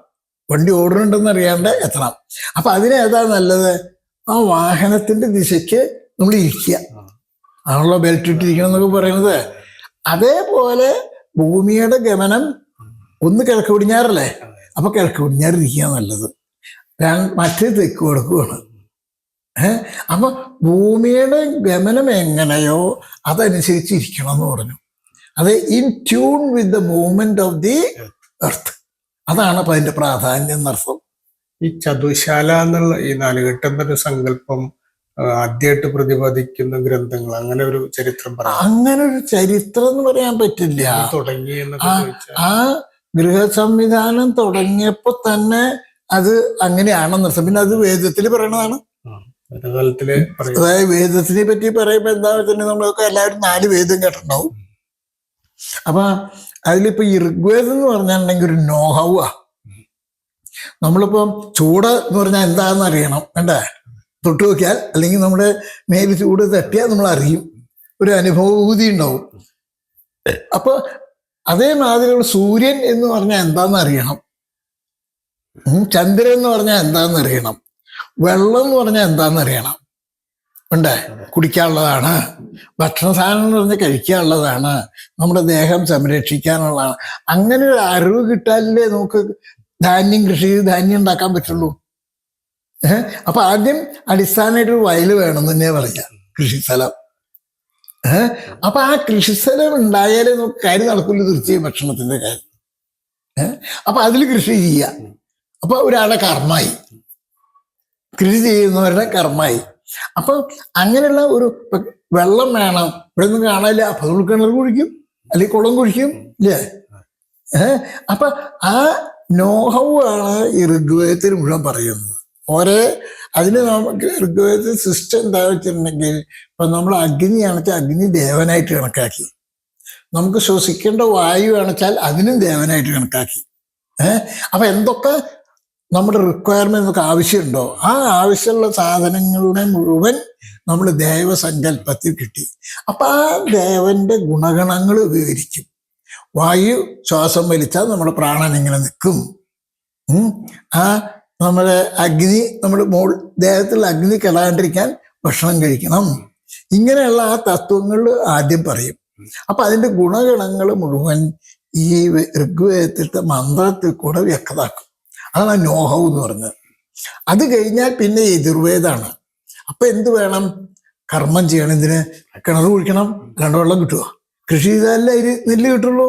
വണ്ടി ഓടുന്നുണ്ടെന്ന് അറിയാണ്ട് എത്തണം. അപ്പൊ അതിനേതാ നല്ലത്, ആ വാഹനത്തിന്റെ ദിശയ്ക്ക് നമ്മൾ ഇരിക്കുക ആണല്ലോ ബെൽറ്റ് ഇട്ടിരിക്കണം എന്നൊക്കെ പറയുന്നത്. അതേപോലെ ഭൂമിയുടെ ഗമനം ഒന്ന് കിഴക്ക് പടിഞ്ഞാറല്ലേ, അപ്പൊ കിഴക്ക് പടിഞ്ഞാറ് ഇരിക്കുക നല്ലത്, മറ്റേ തെക്ക് വടക്കുമാണ്. അപ്പൊ ഭൂമിയുടെ ഗമനം എങ്ങനെയോ അതനുസരിച്ച് ഇരിക്കണം എന്ന് പറഞ്ഞു. അത് in tune with the movement of the earth. അതാണ് അപ്പൊ അതിന്റെ പ്രാധാന്യം എന്നർത്ഥം. ഈ ചതുശാല എന്നുള്ള ഈ നാലുകെട്ട് എന്നൊരു സങ്കല്പം ആദ്യമായിട്ട് പ്രതിപാദിക്കുന്ന ഗ്രന്ഥങ്ങൾ, അങ്ങനെ ഒരു ചരിത്രം പറയാം? അങ്ങനെ ഒരു ചരിത്രം എന്ന് പറയാൻ പറ്റില്ല. തുടങ്ങി ആ ഗൃഹ സംവിധാനം തുടങ്ങിയപ്പോ തന്നെ അത് അങ്ങനെയാണെന്നർത്ഥം. പിന്നെ അത് വേദത്തിൽ പറയണതാണ്. അതായത് വേദത്തിനെ പറ്റി പറയുമ്പോ എന്താ വെച്ചാൽ നമ്മളൊക്കെ എല്ലാവരും 4 വേദം കേട്ടിട്ടുണ്ടാവും. അപ്പൊ അതിലിപ്പോ ഈ ഋഗ്വേദം എന്ന് പറഞ്ഞിട്ടുണ്ടെങ്കിൽ ഒരു നോഹവാ. നമ്മളിപ്പോ ചൂട് എന്ന് പറഞ്ഞാൽ എന്താണെന്ന് അറിയണം, വേണ്ടേ? തൊട്ട് നോക്കിയാൽ അല്ലെങ്കിൽ നമ്മുടെ മേല് ചൂട് തട്ടിയാൽ നമ്മൾ അറിയും, ഒരു അനുഭൂതി ഉണ്ടാവും. അപ്പൊ അതേമാതിരിയുള്ള സൂര്യൻ എന്ന് പറഞ്ഞാൽ എന്താണെന്ന് അറിയണം, ചന്ദ്രൻ എന്ന് പറഞ്ഞാൽ എന്താണെന്ന് അറിയണം, വെള്ളം എന്ന് പറഞ്ഞാൽ എന്താണെന്ന് അറിയണം, ഉണ്ടേ? കുടിക്കാനുള്ളതാണ്, ഭക്ഷണ സാധനം എന്ന് പറഞ്ഞാൽ കഴിക്കാനുള്ളതാണ്, നമ്മുടെ ദേഹം സംരക്ഷിക്കാനുള്ളതാണ്. അങ്ങനെ ഒരു അറിവ് കിട്ടാലേ നമുക്ക് ധാന്യം കൃഷി ചെയ്ത് ധാന്യം ഉണ്ടാക്കാൻ പറ്റുള്ളൂ. അപ്പൊ ആദ്യം അടിസ്ഥാനമായിട്ടൊരു വയൽ വേണം തന്നെ പറയാം, കൃഷിസ്ഥലം. അപ്പൊ ആ കൃഷിസ്ഥലം ഉണ്ടായാലേ നമുക്ക് കാര്യം നടക്കുള്ളൂ, തീർച്ചയായും ഭക്ഷണത്തിന്റെ കാര്യം. അപ്പൊ അതിൽ കൃഷി ചെയ്യാം. അപ്പൊ ഒരാളുടെ കർമ്മായി, കൃഷി ചെയ്യുന്നവരുടെ കർമ്മായി. അപ്പൊ അങ്ങനെയുള്ള ഒരു വെള്ളം വേണം. ഇവിടെ നിന്ന് കാണാനില്ല, അപ്പൊ നമ്മൾ കിണർ കുഴിക്കും, അല്ലെങ്കിൽ കുളം കുഴിക്കും, ഇല്ലേ? അപ്പൊ ആ നോഹവാണ് ഈ ഋഗ്വേദത്തിൽ മുഴുവൻ പറയുന്നത്. അതിന് നമുക്ക് ഋഗ്വേദ സിസ്റ്റം എന്താ വെച്ചിട്ടുണ്ടെങ്കിൽ, ഇപ്പൊ നമ്മൾ അഗ്നിയാണെന്ന് വെച്ചാൽ അഗ്നി ദേവനായിട്ട് കണക്കാക്കി, നമുക്ക് ശ്വസിക്കേണ്ട വായു ആണെച്ചാൽ അതിനും ദേവനായിട്ട് കണക്കാക്കി. അപ്പൊ എന്തൊക്കെ നമ്മുടെ റിക്വയർമെന്റ് നമുക്ക് ആവശ്യമുണ്ടോ ആ ആവശ്യമുള്ള സാധനങ്ങളുടെ മുഴുവൻ നമ്മൾ ദേവസങ്കല്പത്തിൽ കിട്ടി. അപ്പൊ ആ ദേവന്റെ ഗുണഗണങ്ങൾ വിവരിക്കും. വായു ശ്വാസം വലിച്ചാൽ നമ്മുടെ പ്രാണൻ ഇങ്ങനെ നിൽക്കും. ആ നമ്മുടെ അഗ്നി, നമ്മുടെ ദേഹത്തിലുള്ള അഗ്നി കെടാണ്ടിരിക്കാൻ ഭക്ഷണം കഴിക്കണം. ഇങ്ങനെയുള്ള ആ തത്വങ്ങൾ ആദ്യം പറയും. അപ്പൊ അതിന്റെ ഗുണഗണങ്ങൾ മുഴുവൻ ഈ ഋഗ്വേദത്തിലത്തെ മന്ത്രത്തിൽ കൂടെ വ്യക്തമാക്കും. അതാണ് നോഹവ് എന്ന് പറഞ്ഞത്. അത് കഴിഞ്ഞാൽ പിന്നെ യജുർവേദാണ്. അപ്പൊ എന്ത് വേണം? കർമ്മം ചെയ്യണം. എന്തിന്? കിണർ കുഴിക്കണം, അല്ലാണ്ട് വെള്ളം കിട്ടുക. കൃഷി ചെയ്താലേ അതിന് നെല്ല് കിട്ടുള്ളൂ.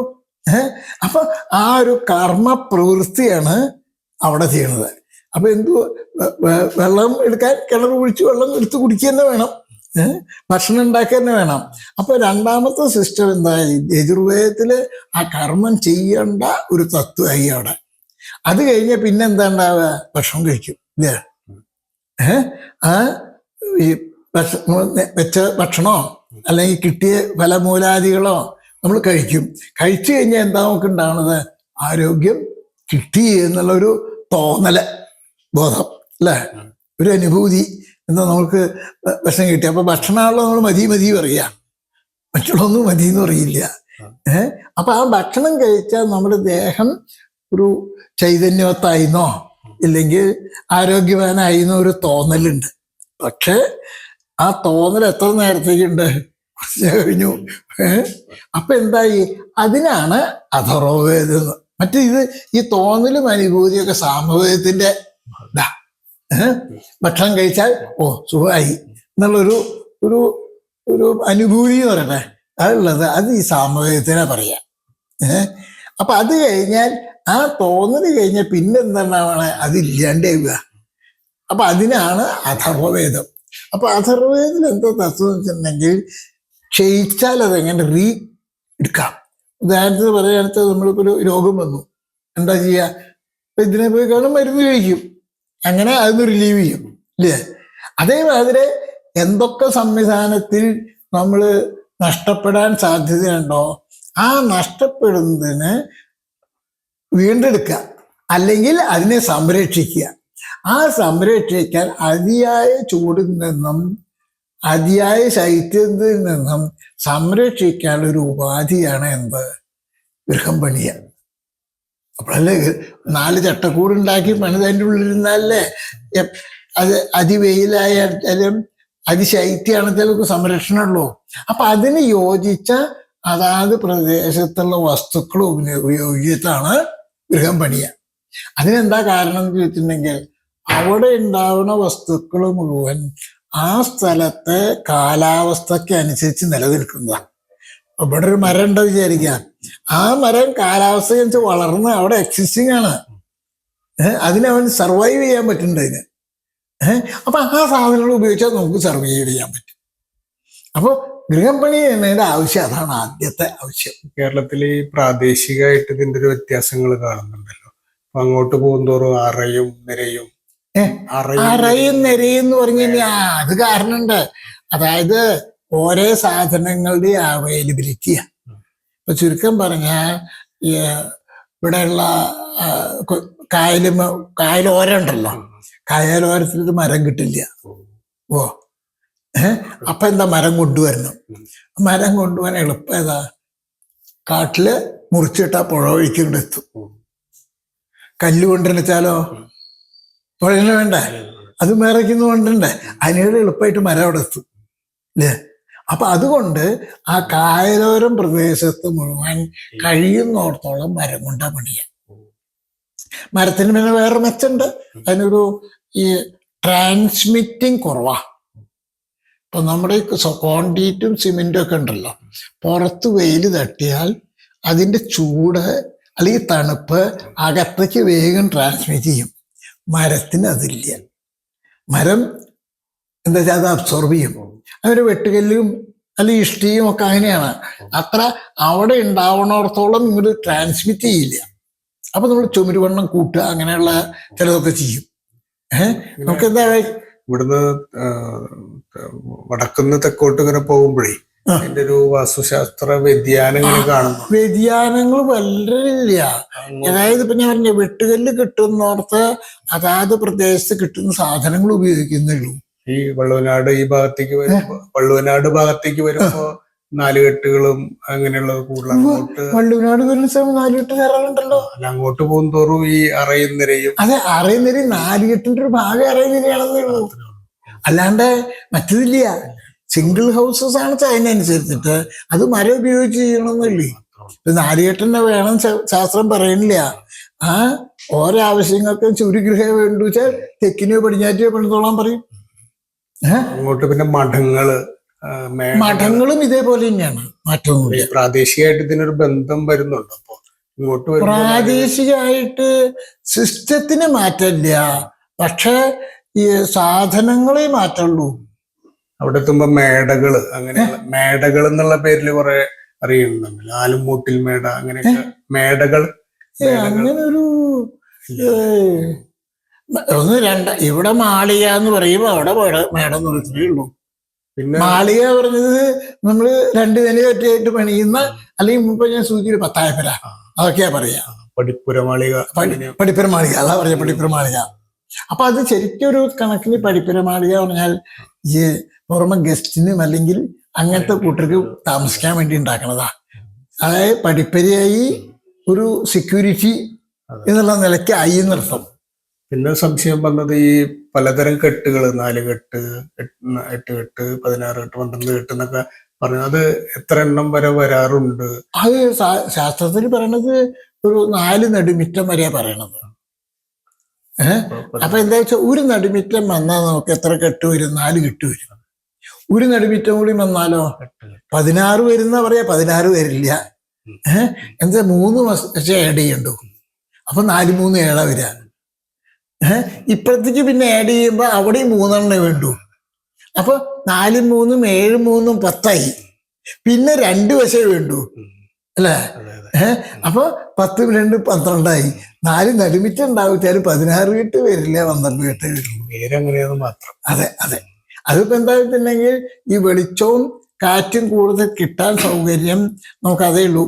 അപ്പൊ ആ ഒരു കർമ്മ പ്രവൃത്തിയാണ് അവിടെ ചെയ്യണത്. അപ്പൊ വെള്ളം എടുക്കാൻ കിണർ കുഴിച്ച് വെള്ളം എടുത്ത് കുടിക്കുക തന്നെ വേണം, ഭക്ഷണം ഉണ്ടാക്കുക തന്നെ വേണം. അപ്പൊ രണ്ടാമത്തെ സിസ്റ്റം എന്താ? യജുർവേദത്തില് ആ കർമ്മം ചെയ്യേണ്ട ഒരു തത്വമായി അവിടെ. അത് കഴിഞ്ഞ പിന്നെ എന്താ ഉണ്ടാവുക? ഭക്ഷണം കഴിക്കും, ഇല്ലേ? ഈ വെച്ച ഭക്ഷണമോ അല്ലെങ്കിൽ കിട്ടിയ ഫലമൂലാദികളോ നമ്മൾ കഴിക്കും. കഴിച്ചു കഴിഞ്ഞാൽ എന്താ നമുക്ക് ഉണ്ടാവുന്നത്? ആരോഗ്യം കിട്ടി എന്നുള്ളൊരു തോന്നല്, ബോധം, അല്ലേ? ഒരു അനുഭൂതി. എന്താ നമുക്ക് ഭക്ഷണം കിട്ടി. അപ്പൊ ഭക്ഷണമാണല്ലോ നമ്മൾ മതി മതി പറയാ, മറ്റുള്ളൊന്നും മതി എന്ന് പറയില്ല. അപ്പൊ ആ ഭക്ഷണം കഴിച്ചാൽ നമ്മുടെ ദേഹം ഒരു ചൈതന്യവത്തായിന്നോ ഇല്ലെങ്കിൽ ആരോഗ്യവാനായിന്നോ ഒരു തോന്നലുണ്ട്. പക്ഷെ ആ തോന്നൽ എത്ര നേരത്തേക്കുണ്ട്? കുറച്ച് കഴിഞ്ഞു. അപ്പൊ എന്തായി? അതിനാണ് അഥർവവേദം. മറ്റേ ഈ തോന്നലും അനുഭൂതിയൊക്കെ സാമവേദത്തിന്റെ ഇതാ. ഭക്ഷണം കഴിച്ചാൽ സുഖമായി എന്നുള്ളൊരു ഒരു ഒരു അനുഭൂതി എന്ന് പറയട്ടെ, അതുള്ളത് അത് ഈ സാമവേദത്തിനെ പറയാം. അപ്പൊ അത് കഴിഞ്ഞാൽ ആ തോന്നൽ കഴിഞ്ഞാൽ പിന്നെന്താണ്? അതില്ലാണ്ടാവുക. അപ്പൊ അതിനാണ് അഥർവവേദം. അപ്പൊ അഥർവവേദത്തിൽ എന്താ തത്വം വെച്ചിട്ടുണ്ടെങ്കിൽ, ക്ഷയിച്ചാൽ അതെങ്ങനെ എടുക്കാം. ഉദാഹരണത്തിന് പറയുകയാണെന്ന് നമ്മളിപ്പോ ഒരു രോഗം വന്നു, എന്താ ചെയ്യുക? അപ്പൊ ഇതിനെ പോയി കാണും, മരുന്ന് കഴിക്കും, അങ്ങനെ അതൊന്ന് റിലീവ് ചെയ്യും, ഇല്ലേ? അതേമാതിരി എന്തൊക്കെ സംവിധാനത്തിൽ നമ്മൾ നഷ്ടപ്പെടാൻ സാധ്യതയുണ്ടോ ആ നഷ്ടപ്പെടുന്നതിന് വീണ്ടെടുക്കുക, അല്ലെങ്കിൽ അതിനെ സംരക്ഷിക്കുക. ആ സംരക്ഷിക്കാൻ അതിയായ ചൂടിൽ നിന്നും അതിയായ ശൈത്യത്തിൽ നിന്നും സംരക്ഷിക്കാനുള്ള ഒരു ഉപാധിയാണ് എന്ത്? ഗൃഹം പണിയ. അപ്പോഴല്ലേ 4 ചട്ടക്കൂടുണ്ടാക്കി പണിതതിൻ്റെ ഉള്ളിലിരുന്നാലേ അത് അതിവെയിലായാലും അതിശൈത്യമാണെങ്കിലും സംരക്ഷണമുള്ളൂ. അപ്പൊ അതിന് യോജിച്ച അതാത് പ്രദേശത്തുള്ള വസ്തുക്കൾ ഉപയോഗിച്ചിട്ടാണ് ഗൃഹം പണിയ. അതിനെന്താ കാരണം എന്ന് ചോദിച്ചിട്ടുണ്ടെങ്കിൽ, അവിടെ ഉണ്ടാവുന്ന വസ്തുക്കൾ മുഴുവൻ ആ സ്ഥലത്തെ കാലാവസ്ഥക്ക് അനുസരിച്ച് നിലനിൽക്കുന്നതാണ്. ഇവിടെ ഒരു മരം ഉണ്ടെന്ന് വിചാരിക്കുക, ആ മരം കാലാവസ്ഥ വളർന്ന് അവിടെ എക്സിസ്റ്റിംഗ് ആണ്. അതിനവൻ സർവൈവ് ചെയ്യാൻ പറ്റുന്നുണ്ട് അതിന്. അപ്പൊ ആ സാധനങ്ങൾ ഉപയോഗിച്ചാൽ നമുക്ക് സർവൈവ് ചെയ്യാൻ പറ്റും. അപ്പൊ ഗൃഹം പണി എന്നതിന്റെ ആവശ്യം അതാണ് ആദ്യത്തെ ആവശ്യം. കേരളത്തിൽ ഈ പ്രാദേശികമായിട്ട് ഇതിന്റെ ഒരു വ്യത്യാസങ്ങൾ കാണുന്നുണ്ടല്ലോ. അപ്പൊ അങ്ങോട്ട് പോകുന്തോറും അറയും നിരയും. അറയും നിരയും എന്ന് പറഞ്ഞു കഴിഞ്ഞാൽ അത് കാരണമുണ്ട്. അതായത് ഓരോ സാധനങ്ങളുടെ അവൈലബിലിറ്റിയാണ്. ഇപ്പൊ ചുരുക്കം പറഞ്ഞാൽ ഇവിടെയുള്ള കായലോരം ഉണ്ടല്ലോ, കായലോരത്തിൽ മരം കിട്ടില്ല. അപ്പൊ എന്താ, മരം കൊണ്ടുവരണം. മരം കൊണ്ടുപോകാൻ എളുപ്പം ഏതാ, കാട്ടില് മുറിച്ചിട്ടാ പുഴ ഒഴിക്കൊണ്ട് എത്തും. കല്ല് കൊണ്ടുവച്ചാലോ പുഴന് വേണ്ട, അത് മേറയ്ക്കുന്നു കൊണ്ടുണ്ടേ, അതിനോട് എളുപ്പമായിട്ട് മരം അവിടെ എത്തും അല്ലേ. അപ്പൊ അതുകൊണ്ട് ആ കായലോരം പ്രദേശത്ത് മുഴുവൻ കഴിയുന്നിടത്തോളം മരം കൊണ്ടാ പണിയാ. മരത്തിന് പിന്നെ വേറെ മെച്ചുണ്ട്, അതിനൊരു ഈ ട്രാൻസ്മിറ്റിങ് കുറവാ. ഇപ്പൊ നമ്മുടെ കോൺക്രീറ്റും സിമെന്റും ഒക്കെ ഉണ്ടല്ലോ, പുറത്ത് വെയിൽ തട്ടിയാൽ അതിന്റെ ചൂട് അല്ലെങ്കിൽ തണുപ്പ് അകത്തേക്ക് വേഗം ട്രാൻസ്മിറ്റ് ചെയ്യും. മരത്തിന് അതില്ല. മരം എന്താ വെച്ചാൽ അത് അബ്സോർബ് ചെയ്യും. അവര് വെട്ടുകല്ലും അല്ലെങ്കിൽ ഇഷ്ടിയും ഒക്കെ അങ്ങനെയാണ്, അത്ര അവിടെ ഉണ്ടാവണോടത്തോളം ഇങ്ങോട്ട് ട്രാൻസ്മിറ്റ് ചെയ്യില്ല. അപ്പൊ നമ്മൾ ചുമരുവണ്ണം കൂട്ടുക അങ്ങനെയുള്ള ചിലതൊക്കെ ചെയ്യും. നമുക്ക് എന്താ ഇവിടുന്ന് വടക്കുന്ന് തെക്കോട്ട് ഇങ്ങനെ പോകുമ്പോഴേ അതിന്റെ ഒരു വാസ്തുശാസ്ത്ര വ്യതിയാനങ്ങൾ കാണുന്നു. വ്യതിയാനങ്ങൾ വളരെ ഇല്ല. അതായത് ഇപ്പൊ ഞാൻ പറഞ്ഞ വെട്ടുകല്ല് കിട്ടുന്നോടത്ത് അതാത് പ്രദേശത്ത് കിട്ടുന്ന സാധനങ്ങൾ ഉപയോഗിക്കുന്നുള്ളൂ. ഈ വള്ളുവനാട് ഈ ഭാഗത്തേക്ക് വരുമ്പോ, വള്ളുവനാട് ഭാഗത്തേക്ക് വരുമ്പോ നാലുകെട്ടുകളും അങ്ങനെയുള്ളത് കൂടുതൽ. വള്ളുവനാട് വരുന്ന സമയം നാലുകെട്ട് കയറാറുണ്ടല്ലോ. അങ്ങോട്ട് പോകുന്തോറും ഈ അറയും നിരയും. അതെ, അറയും നിരയും നാലുകെട്ടിന്റെ ഒരു ഭാഗം അറയും നിരയാണെന്നേ ഉള്ളൂ, അല്ലാണ്ട് മറ്റതില്ല. സിംഗിൾ ഹൗസസ് ആണ് അതിനനുസരിച്ചിട്ട് അത് മരം ഉപയോഗിച്ച് ചെയ്യണമെന്നില്ലേ. നാലുകെട്ടന്നെ വേണം ശാസ്ത്രം പറയണില്ല. ആ ഓരോ ആവശ്യങ്ങൾക്കും ചുരുഗൃഹേ വേണ്ടു വെച്ചാൽ തെക്കിനെയോ പടിഞ്ഞാറ്റോ പണിതോളാൻ പറയും. അങ്ങോട്ട് പിന്നെ മഠങ്ങളും ഇതേപോലെ തന്നെയാണ്. മാറ്റമൊന്നുമില്ല. പ്രാദേശികമായിട്ട് ഇതിനൊരു ബന്ധം വരുന്നുണ്ട്. അപ്പൊ ഇങ്ങോട്ട് പ്രാദേശികമായിട്ട് സിസ്റ്റത്തിന് മാറ്റമില്ല, പക്ഷെ ഈ സാധനങ്ങളെ മാറ്റുള്ളൂ. അവിടെ എത്തുമ്പോ മേടകള്, അങ്ങനെയുള്ള മേടകൾ എന്നുള്ള പേരിൽ കുറെ അറിയുന്നുണ്ട്. ആലുംമൂട്ടിൽ മേട, അങ്ങനെയൊക്കെ മേടകൾ. അങ്ങനൊരു ഒന്ന് ഇവിടെ മാളിക എന്ന് പറയുമ്പോ അവിടെ മേടം നിർത്തേ ഉള്ളൂ. പിന്നെ മാളിക പറഞ്ഞത് നമ്മള് രണ്ടു നില ഒറ്റയായിട്ട് പണിയുന്ന, അല്ലെങ്കിൽ ഇപ്പൊ ഞാൻ സൂചിയിൽ 10 പേര അതൊക്കെയാ പറയാ. പടിപ്പുര മാളിക, പടിപ്പുര മാളിക അതാ പറയാ, പടിപ്പുര മാളിക. അപ്പൊ അത് ശരിക്കും ഒരു കണക്കിന് പടിപ്പുര മാളിക പറഞ്ഞാൽ ഈ പുറമെ ഗസ്റ്റിനും അല്ലെങ്കിൽ അങ്ങനത്തെ കൂട്ടർക്ക് താമസിക്കാൻ വേണ്ടി ഉണ്ടാക്കണതാ. അതായത് പടിപ്പരയായി ഒരു സെക്യൂരിറ്റി എന്നുള്ള നിലയ്ക്ക് ആയി എന്നർത്ഥം. പിന്നെ സംശയം വന്നത് ഈ പലതരം കെട്ടുകൾ, 4 കെട്ട്, 8 കെട്ട്, 16 കെട്ട്, 12 കെട്ട് എന്നൊക്കെ പറഞ്ഞു. അത് എത്ര എണ്ണം വരെ വരാറുണ്ട്? അത് ശാസ്ത്രത്തിൽ പറയണത് ഒരു 4 നെടുമിറ്റം വരെയാ പറയണത്. അപ്പൊ എന്താ വെച്ചാൽ ഒരു നെടുമിറ്റം വന്നാൽ നമുക്ക് എത്ര കെട്ട് വരും? 4 കെട്ട് വരും. ഒരു നെടുമിറ്റം കൂടി വന്നാലോ 16 വരുന്ന പറയാ, 16 വരില്ല. എന്താ 3 വർഷം ആഡ് ചെയ്യണ്ടോ? അപ്പൊ 4 3 7 വരിക. ഇപ്പഴത്തേക്ക് പിന്നെ ആഡ് ചെയ്യുമ്പോ അവിടെയും 3 എണ്ണേ വേണ്ടു. അപ്പൊ 4 3 7 3 10 പിന്നെ 2 വശേ വേണ്ടു അല്ലേ. അപ്പൊ 10 2 12 4 നെടുമിറ്റം ഉണ്ടാവിച്ചാലും 16 കെട്ട് വരില്ല, 12 കെട്ട് വരില്ല. പേരങ്ങനെയാന്ന് മാത്രം. അതെ അതെ. അതിപ്പോ എന്താ വെച്ചിട്ടുണ്ടെങ്കിൽ ഈ വെളിച്ചവും കാറ്റും കൂടുതൽ കിട്ടാൻ സൗകര്യം നമുക്ക് അതേ ഉള്ളൂ.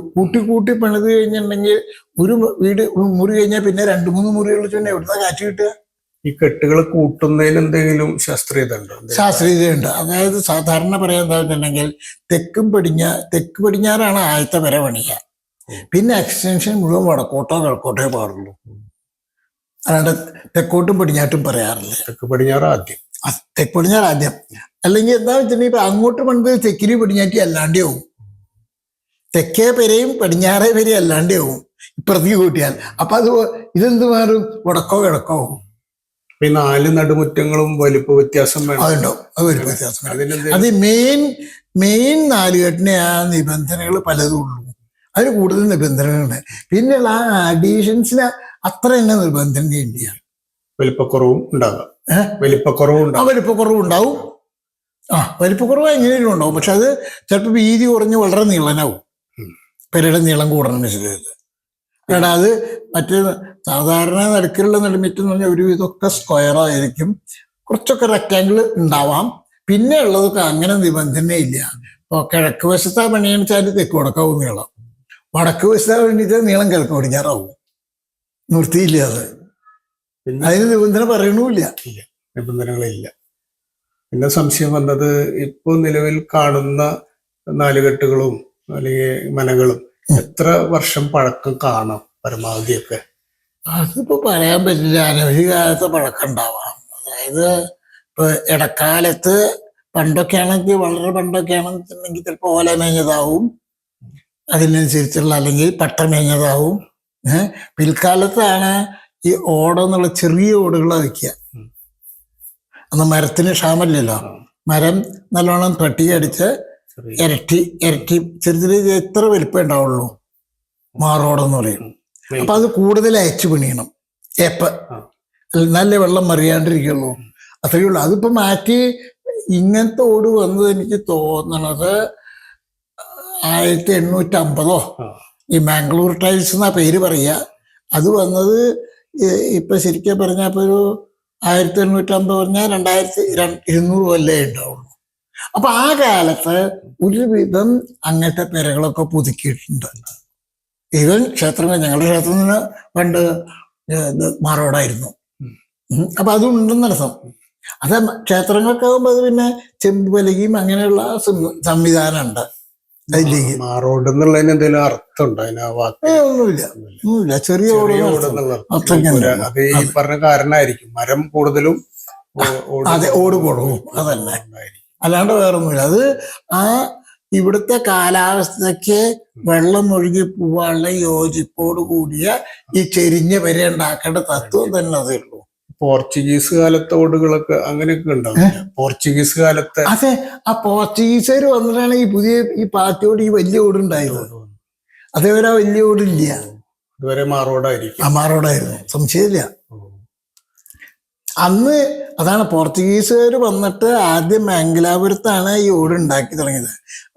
കൂട്ടി പണിത് കഴിഞ്ഞിട്ടുണ്ടെങ്കിൽ ഒരു വീട് മുറി കഴിഞ്ഞാൽ പിന്നെ 2 3 മുറികൾ വെച്ചാൽ എവിടുന്ന കാറ്റ് കിട്ടുക? ഈ കെട്ടുകൾ കൂട്ടുന്നതിന് എന്തെങ്കിലും ശാസ്ത്രീയത ഉണ്ടോ? ശാസ്ത്രീയതയുണ്ട്. അതായത് സാധാരണ പറയാൻ എന്താ വെച്ചിട്ടുണ്ടെങ്കിൽ തെക്ക് പടിഞ്ഞാറാണ് ആദ്യത്തെ വര പണിയ, പിന്നെ എക്സ്റ്റൻഷൻ മുഴുവൻ വടക്കോട്ടോ കിഴക്കോട്ടേ പാടുള്ളൂ. അല്ലാണ്ട് തെക്കോട്ടും പടിഞ്ഞാട്ടും പറയാറില്ല. തെക്ക് പടിഞ്ഞാറ് ആദ്യം. തെക്ക് പടിഞ്ഞാറ് ആദ്യം. അല്ലെങ്കിൽ എന്താ വെച്ചിട്ടുണ്ടെങ്കിൽ ഇപ്പൊ അങ്ങോട്ട് പണിത് തെക്കിരി പടിഞ്ഞാറ്റി അല്ലാണ്ടേ ആവും, തെക്കേ പെരയും പടിഞ്ഞാറേ പെരയും അല്ലാണ്ടേ ആവും ഇപ്പുറത്തേക്ക് കൂട്ടിയാൽ. അപ്പൊ അത് ഇതെന്ത് മാറും? വടക്കോ കിഴക്കോ ആവും. ഈ 4 നടുമുറ്റങ്ങളും വലിപ്പ വ്യത്യാസം വേണം. അതുണ്ടാവും, അത് വലിയ വ്യത്യാസം. അതിനെന്ത് അത് മെയിൻ നാലുകെട്ടിന് ആ നിബന്ധനകൾ പലതും ഉള്ളൂ. അതിന് കൂടുതൽ നിബന്ധനകളുണ്ട്. പിന്നെയുള്ള ആ അഡീഷൻസിന് അത്ര തന്നെ നിർബന്ധനയില്ല. വലിപ്പക്കുറവും ഉണ്ടാകാം. വലിപ്പക്കുറവും ആ ഉണ്ടാകും. വലിപ്പക്കുറവുണ്ടാവും. വലിപ്പക്കുറവ് എങ്ങനെയും ഉണ്ടാവും. പക്ഷെ അത് ചിലപ്പോൾ വീതി കുറഞ്ഞ് വളരെ നീളനാവും. പെരയുടെ നീളം കൂടണമെന്നുവെച്ചിട്ട്. കാരണം അത് മറ്റേ സാധാരണ നടുക്കിലുള്ള നെടുമിറ്റം എന്ന് പറഞ്ഞാൽ ഒരുവിധമൊക്കെ സ്ക്വയർ ആയിരിക്കും. കുറച്ചൊക്കെ റെക്റ്റാങ്കിൾ ഉണ്ടാവാം. പിന്നെ ഉള്ളതൊക്കെ അങ്ങനെ നിബന്ധനയില്ല. ഇപ്പോൾ കിഴക്ക് വശത്താ പണിയെന്ന് വെച്ചാൽ തെക്ക് വടക്കാവും നീളം, വടക്ക് വശത്താ വേണ്ടിയിട്ട് നീളം കിഴക്ക് പടിഞ്ഞാറാവും. നിർത്തിയില്ല അത്. അതിന് നിബന്ധന പറയണമില്ല. നിബന്ധനകളില്ല. പിന്നെ സംശയം വന്നത്, ഇപ്പൊ നിലവിൽ കാണുന്ന നാലുകെട്ടുകളും അല്ലെങ്കിൽ മനകളും എത്ര വർഷം പഴക്കം കാണാം പരമാവധിയൊക്കെ? അതിപ്പോ പറയാൻ പറ്റില്ല. അനവധി കാലത്ത് പഴക്കം ഉണ്ടാവാം. അതായത് ഇപ്പൊ ഇടക്കാലത്ത് പണ്ടൊക്കെ ആണെങ്കിൽ, വളരെ പണ്ടൊക്കെ ആണെന്നുണ്ടെങ്കിൽ ചിലപ്പോൾ ഓല മേഞ്ഞതാവും, അതിനനുസരിച്ചുള്ള, അല്ലെങ്കിൽ പട്ട മേഞ്ഞതാവും. പിൽക്കാലത്താണ് ഈ ഓടെന്നുള്ള ചെറിയ ഓടുകളാണ് വയ്ക്കുക. അന്ന് മരത്തിന് ക്ഷാമമില്ലല്ലോ. മരം നല്ലോണം പട്ടിയടിച്ച് ഇരട്ടി ചെറുതിൽ എത്ര വലിപ്പം ഉണ്ടാവുള്ളൂ മാറോടെന്ന് പറയും. അപ്പൊ അത് കൂടുതൽ അയച്ചു പണിയണം. നല്ല വെള്ളം മറിയാണ്ടിരിക്കുള്ളൂ. അത്രയേ ഉള്ളൂ. അതിപ്പോ മാറ്റി ഇങ്ങനത്തെ ഓട് വന്നത് എനിക്ക് തോന്നണത് 1850 ഈ മാംഗ്ലൂർ ടൈൽസ് എന്നാ പേര് പറയുക. അത് വന്നത് ഇപ്പൊ ശരിക്കും പറഞ്ഞപ്പോ ഒരു 1850 പറഞ്ഞാൽ 2200 കൊല്ലേ ഉണ്ടാവുള്ളൂ. അപ്പൊ ആ കാലത്ത് ഒരുവിധം അങ്ങനത്തെ പെരകളൊക്കെ പുതുക്കിയിട്ടുണ്ട്. ഈവൻ ക്ഷേത്രങ്ങൾ, ഞങ്ങളുടെ ക്ഷേത്രത്തിന് പണ്ട് മാറോടായിരുന്നു. അപ്പൊ അതുണ്ടെന്നർത്ഥം. അത് ക്ഷേത്രങ്ങളൊക്കെ ആകുമ്പോൾ അത് പിന്നെ ചെമ്പ് പലകയും അങ്ങനെയുള്ള സംവിധാനം ഉണ്ട്. അതിലേക്ക് മാറോട് എന്നുള്ളതിന് എന്തെങ്കിലും അർത്ഥമുണ്ടോ? ഒന്നുമില്ല. ചെറിയ അത് ഈ പറഞ്ഞ കാരണമായിരിക്കും. മരം കൂടുതലും അതെ, ഓട് കൊടുക്കും. അതന്നെ, അല്ലാണ്ട് വേറൊന്നുമില്ല. അത് ആ ഇവിടുത്തെ കാലാവസ്ഥയ്ക്ക് വെള്ളം ഒഴുകി പോവാനുള്ള യോജിപ്പോട് കൂടിയ ഈ ചെരിഞ്ഞ പെര ഉണ്ടാക്കേണ്ട തത്വം തന്നെ അതേ ഉള്ളൂ. പോർച്ചുഗീസ് കാലത്തെ ഓടുകളൊക്കെ അങ്ങനെയൊക്കെ ഉണ്ടാവും. പോർച്ചുഗീസ് കാലത്തെ അതെ, ആ പോർച്ചുഗീസുകാർ വന്നിട്ടാണ് ഈ പാറ്റോട് ഈ വലിയ ഓടുണ്ടായത്. അതേവരെ ആ വലിയ ഓടില്ല. ഇതുവരെ മാറോടായിരിക്കും. മാറോടായിരുന്നു, സംശയമില്ല. അന്ന് അതാണ് പോർച്ചുഗീസുകാർ വന്നിട്ട് ആദ്യം മംഗലാപുരത്താണ് ഈ ഓട് ഉണ്ടാക്കി തുടങ്ങിയത്.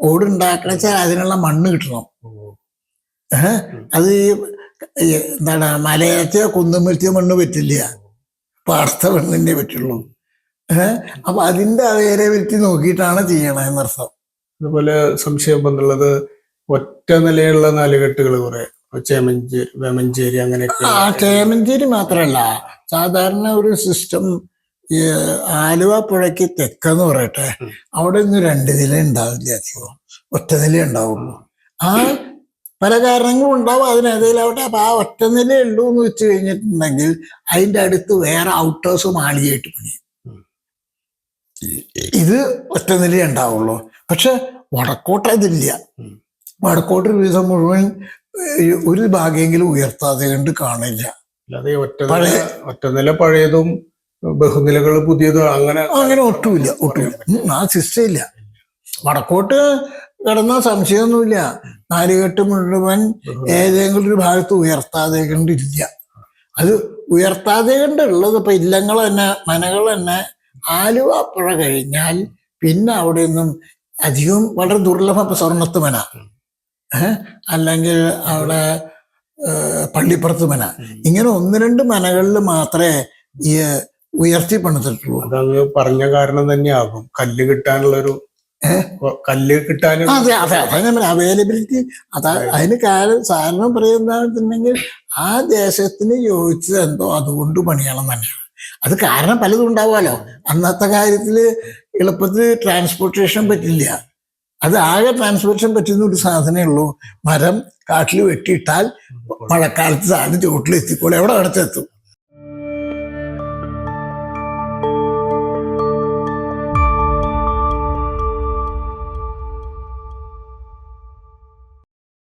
ഓട് ഉണ്ടാക്കണ വെച്ചാൽ അതിനുള്ള മണ്ണ് കിട്ടണം. അത് എന്താണ്, മലയത്തെ കുന്നമ്പലത്തിയ മണ്ണ് പറ്റില്ല, പാടത്തെ മണ്ണ് തന്നെ പറ്റുള്ളൂ. അപ്പൊ അതിന്റെ അവൈലബിലിറ്റി നോക്കിയിട്ടാണ് ചെയ്യണമെന്നർത്ഥം. അതുപോലെ സംശയം വന്നുള്ളത്, ഒറ്റ നിലയുള്ള നാലുകെട്ടുകൾ കുറെ ചേമഞ്ചേരി, വേമഞ്ചേരി അങ്ങനെയൊക്കെ. ചേമഞ്ചേരി മാത്രമല്ല, സാധാരണ ഒരു സിസ്റ്റം ആലുവ പുഴയ്ക്ക് തെക്കെന്ന് പറയട്ടെ, അവിടെ ഒന്നും 2 നില ഉണ്ടാവില്ല, അധികം ഒറ്റ നില ഉണ്ടാവുള്ളൂ. ആ പല കാരണങ്ങളും ഉണ്ടാവും, അതിനേതായാലും. അപ്പൊ ആ ഒറ്റ നില ഉള്ളൂ എന്ന് വെച്ച് കഴിഞ്ഞിട്ടുണ്ടെങ്കിൽ അതിന്റെ അടുത്ത് വേറെ ഔട്ടേഴ്സ് മാളികയായിട്ട് പണിയും. ഇത് ഒറ്റ നില ഉണ്ടാവുള്ളൂ. പക്ഷെ വടക്കോട്ട് അതില്ല. വടക്കോട്ട് ഒരു ദിവസം മുഴുവൻ ഒരു ഭാഗമെങ്കിലും ഉയർത്താതെ കണ്ട് കാണില്ല. അല്ലാതെ ഒറ്റ നില പഴയതും ബഹുനിലകൾ പുതിയതും അങ്ങനെ ഒട്ടുമില്ല. ആ സിസ്റ്റം ഇല്ല. വടക്കോട്ട് കിടന്ന സംശയമൊന്നുമില്ല. നാലുകെട്ട് മുഴുവൻ ഏതെങ്കിലും ഒരു ഭാഗത്ത് ഉയർത്താതെ കണ്ടില്ല. അത് ഉയർത്താതെ കണ്ടുള്ളത് ഇപ്പൊ ഇല്ലങ്ങൾ തന്നെ, മനകൾ തന്നെ ആലുവ പുഴ കഴിഞ്ഞാൽ പിന്നെ അവിടെ ഒന്നും അധികം വളരെ ദുർലഭം. ഇപ്പൊ സ്വർണ്ണത്ത് മന, അല്ലെങ്കിൽ അവിടെ പള്ളിപ്പുറത്ത് മന, ഇങ്ങനെ 1-2 മനകളിൽ മാത്രമേ ഈ ഉയർത്തി പണിതിട്ടുള്ളൂ. അതങ്ങ് പറഞ്ഞ കാരണം തന്നെയാകും കല്ല് കിട്ടാനുള്ളൊരു അതെ അവൈലബിലിറ്റി. അതിന് കാരണം പറയുന്നതെന്നുണ്ടെങ്കിൽ ആ ദേശത്തിന് യോജിച്ചത് എന്തോ അതുകൊണ്ട് പണിയണം തന്നെയാണ്. അത് കാരണം പലതും ഉണ്ടാവുമല്ലോ. അന്നത്തെ കാര്യത്തില് എളുപ്പത്തിൽ ട്രാൻസ്പോർട്ടേഷൻ പറ്റില്ല. അത് ആകെ ട്രാൻസ്പോർട്ടേഷൻ പറ്റുന്ന ഒരു സാധനമേ ഉള്ളൂ. മരം കാട്ടിൽ വെട്ടിയിട്ടാൽ മഴക്കാലത്ത് സാധനം ചുവട്ടിലെത്തിക്കോളെ, എവിടെ അടുത്തെത്തും.